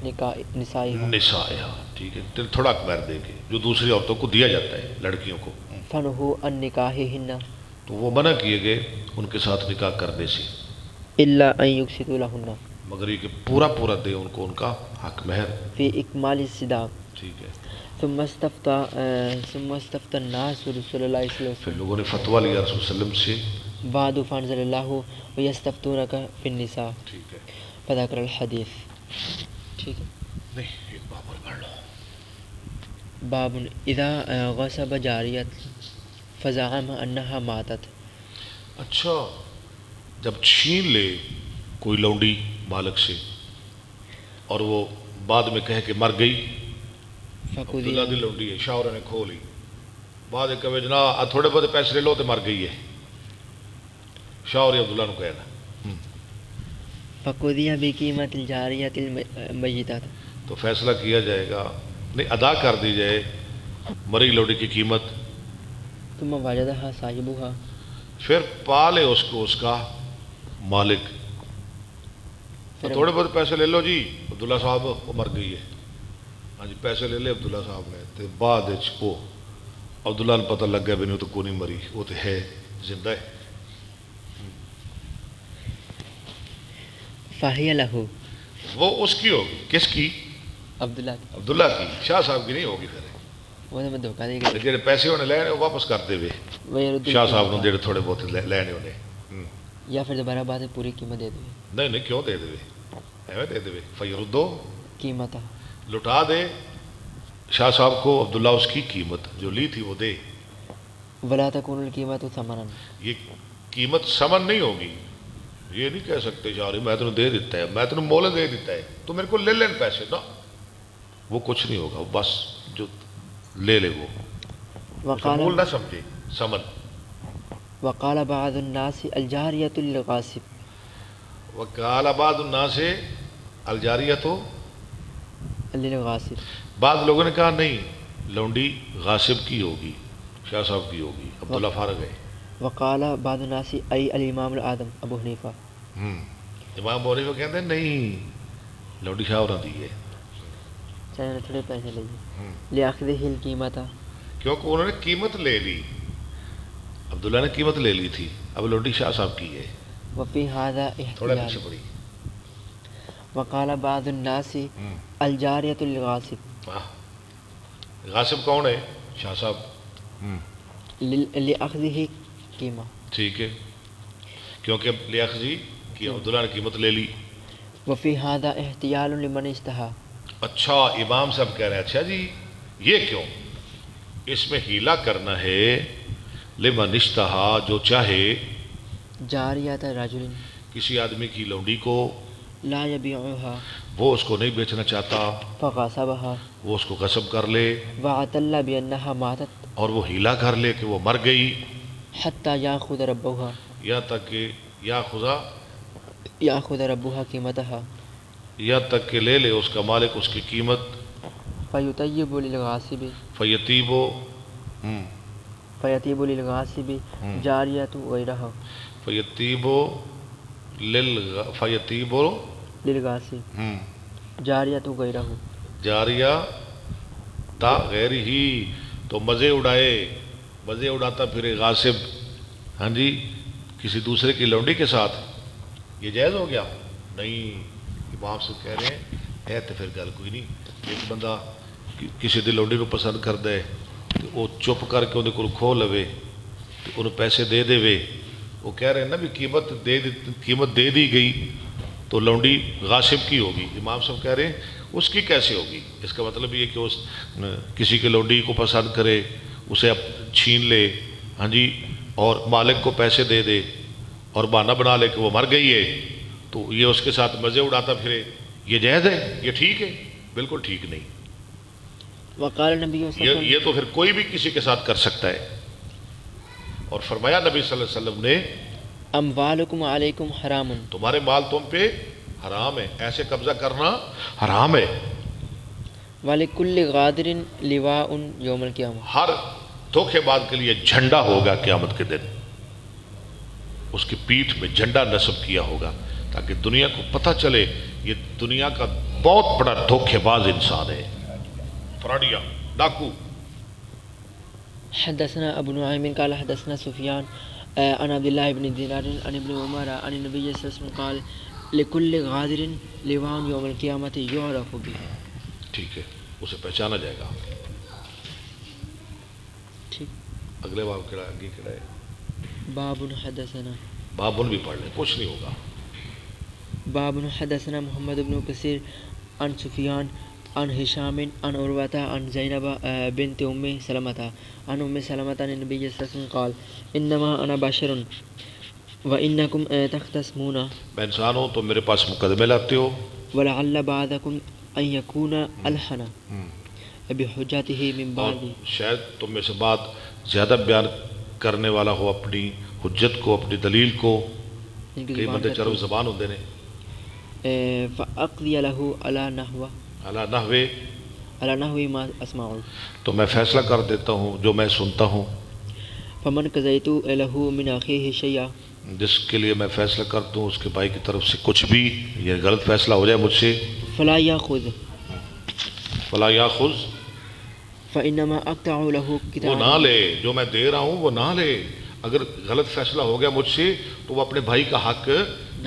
نسائها. نسائها، ٹھیک ہے، تھوڑا حق مہر دے کے جو دوسری عورتوں کو دیا جاتا ہے لڑکیوں کو. فنہو ان نکاحہن، تو وہ منع کیے گئے ان کے ساتھ نکاح کرنے سے، الا ان یقسطوا لہن، مگر یہ کہ پورا دے ان کو ان کا حق مہر. فی اکمال الصداق. ٹھیک ہے. ثم استفتى الناس رسول اللہ صلی اللہ علیہ پھر لوگوں نے فتویٰ لیا رسول صلی اللہ علیہ وسلم سے. وسلم بعد فانزل اللہ ویستفتونک فی النساء. ٹھیک ہے، فذکر الحدیث. ٹھیک ہے. نہیں ایک باب اور پڑھ لو. باب اذا غصب جاریت فزعم انها ماتت. اچھا، جب چھین لے کوئی لونڈی مالک سے اور وہ بعد میں کہے کہ مر گئی، عبداللہ دی لونڈی ہے، شاہورہ نے کھو لی، بعد ایک کہے جناب تھوڑے بہت پیسے لے لو تو مر گئی ہے، شاہور عبداللہ نے کہنا فقضی بقیمت الجاریۃ المیتۃ، تو فیصلہ کیا جائے گا، نہیں ادا کر دی جائے مری لوڈی کی قیمت. ثم وجدها صاحبها، پھر پالے اس کو اس کا مالک. پھر تھوڑے بہت پیسے لے لو جی، عبداللہ صاحب وہ مر گئی ہے، ہاں جی پیسے لے لے عبداللہ صاحب نے، تو بعد وہ عبداللہ نے پتہ لگ گیا بھی نہیں تو کوئی نہیں مری، وہ تو ہے زندہ ہے. فہی لہ، وہ اس کی ہوگی، کس کی؟ عبداللہ کی، عبداللہ کی. شاہ صاحب کی نہیں ہوگی. پھر وہ تو میں دھوکہ دے گا. جہے پیسے انہیں لے وہ واپس کر دے وے ویرد شاہ صاحب نے، جہے تھوڑے بہت لینے انہیں. یا پھر دوبارہ بعد میں پوری قیمت دے دے. نہیں نہیں کیوں دے دے ایویں دے دے فیردو، قیمت لٹا دے شاہ صاحب کو عبداللہ اس کی قیمت جو لی تھی وہ دے. ولا تکون القیمت ثمنا، یہ قیمت سمن نہیں ہوگی. یہ نہیں کہہ سکتے شاہ میں تینوں دے دیتا ہے، میں تینوں مول دے دیتا ہے تو میرے کو لے لین پیسے نا، وہ کچھ نہیں ہوگا. بس جو لے لے وہ وقال مول نہ سمجھے سمن. وقال بعض الناس الجاریۃ للغاصب، وقال بعض الناس الجاریۃ، للغاصب، بعض لوگوں نے کہا نہیں لونڈی غاصب کی ہوگی، شاہ صاحب کی ہوگی، عبداللہ فارغ ہے. وقال بعض الناس ای الامام الاعظم ابو حنیفہ، امام ابو حنیفہ کہتے ہیں نہیں لونڈی شاہ اور دی ہے، چاہے تھوڑے پیسے لیے لیاخذہ القیمت، کیونکہ انہوں نے قیمت لے لی، عبداللہ نے قیمت لے لی تھی، اب لونڈی شاہ صاحب کی ہے. وفی ھذا تھوڑا احتیاط. پیچھے پڑی. وقال بعض الناس الجاریۃ للغاصب، غاصب کون ہے؟ شاہ صاحب. لأخذہ قیمہ، ٹھیک ہے، کیونکہ لیاخذی کی عبداللہ نے قیمت لے لی. وفی ھذا احتیال لمن اشتہا، اچھا امام صاحب کہہ رہے ہیں اچھا جی یہ کیوں؟ اس میں ہیلا کرنا ہے لمن اشتہا، جو چاہے جاریۃ رجل کسی آدمی کی لونڈی کو، لا یبیعها، وہ اس کو نہیں بیچنا چاہتا، فغصبها، وہ اس کو غصب کر لے وعتل بانها ماتت، اور وہ ہیلا کر لے کہ وہ مر گئی، حتی یاخذ ربها، یا تک کہ یا خدا یاخذ ربها قیمتها، یا تک کہ لے لے اس کا مالک اس کی قیمت. فیطیب للغاصب، فیتیب و فیطیب للغاصب جاریۃ غیرہ، فیتیب فیتیب للغاصب جاریۃ غیرہ، جاریہ تا غیر ہی، تو مزے اڑائے، مزے اڑاتا پھرے غاصب، ہاں جی کسی دوسرے کی لونڈی کے ساتھ، یہ جائز ہو گیا؟ نہیں. امام سے کہہ رہے ہیں ہے تو پھر گل کوئی نہیں. ایک بندہ کسی دی لونڈی کو پسند کر دے تو وہ چپ کر کے انہیں کو کھو لوے تو انہیں پیسے دے دے وے. وہ کہہ رہے ہیں نا بھی قیمت دے دی گئی تو لونڈی غاصب کی ہوگی. امام صاحب کہہ رہے ہیں اس کی کیسے ہوگی؟ اس کا مطلب یہ کہ اس کسی کے لونڈی کو پسند کرے، اسے چھین لے، ہاں جی، اور مالک کو پیسے دے دے اور بہانہ بنا لے کہ وہ مر گئی ہے، تو یہ اس کے ساتھ مزے اڑاتا پھرے، یہ جائز ہے؟ یہ ٹھیک ہے؟ بالکل ٹھیک نہیں. وقال نبی صلی اللہ علیہ وسلم، یہ تو پھر کوئی بھی کسی کے ساتھ کر سکتا ہے. اور فرمایا نبی صلی اللہ علیہ وسلم نے اموالکم علیکم حرام، تمہارے مال تم پہ حرام ہے، ایسے قبضہ کرنا حرام ہے. ولکل غادر لواء یوم القیامہ، ہر دھوکے باز کے لیے جھنڈا ہوگا قیامت کے دن، اس کی پیٹھ میں جھنڈا نصب کیا ہوگا تاکہ دنیا کو پتہ چلے یہ دنیا کا بہت بڑا دھوکے باز انسان ہے، فراڈیا، ڈاکو. حدثنا ابو نعیم قال حدثنا سفیان عن عبد الله بن دینار عن ابن عمر عن النبی صلی اللہ علیہ وسلم قال لکل غادر لواء یوم القیامۃ یعرف به. ٹھیک ہے، اسے پہچانا جائے گا. ٹھیک. اگلے باب کہڑا ہے؟ آگے کہڑا ہے؟ باب حدثنا، بابن بھی پڑھ لیں، کچھ نہیں ہوگا. باب حدثنا محمد بن کثیر عن سفیان عن ہشام عن عروة عن زینب بنت ام سلمۃ عن ام سلمۃ عن النبی صلی اللہ علیہ وسلم قال انما انا بشر وانکم تختصمون، میں انسان ہوں تو میرے پاس مقدمے لاتے ہو، ولعل بعضکم ان یکون الحن بحجته من اور بعد، شاید تم میں سے بات زیادہ بیان کرنے والا ہو اپنی حجت کو، اپنی دلیل کو. ان کی کئی زبان بندے کا چرب زبان ہوندے نے. فأقضي له علی نحو ما أسمع، تو میں فیصلہ کر دیتا ہوں جو میں سنتا ہوں. فمن قضيت له من أخيه شيئا، جس کے لیے میں فیصلہ کرتا ہوں اس کے بھائی کی طرف سے کچھ بھی یہ غلط فیصلہ ہو جائے مجھ سے، فلا يأخذ فلا یاخذ، فإنما أقطع له وہ نہ قطعا، لے، جو میں دے رہا ہوں وہ نہ لے. اگر غلط فیصلہ ہو گیا مجھ سے تو وہ اپنے بھائی کا حق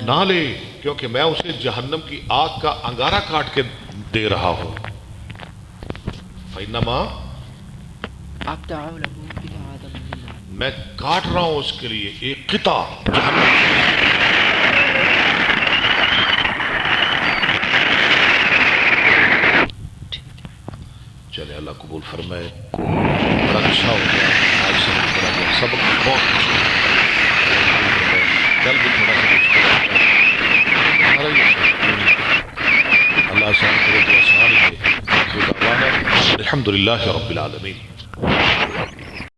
نہ لے، کیونکہ میں اسے جہنم کی آگ کا انگارہ کاٹ کے دے رہا ہوں. فإنما أقطع له قطعة من النار. میں کاٹ رہا ہوں اس کے لیے ایک قطع جہنم کی. چلے اللہ قبول فرمائے. بڑا اچھا ہو گیا آج سمجھ کر آگیا سبق بہت اچھا. کل بھی تھوڑا سا اللہ آسان کرے تو آسان ہے. الحمد للہ رب العالمین.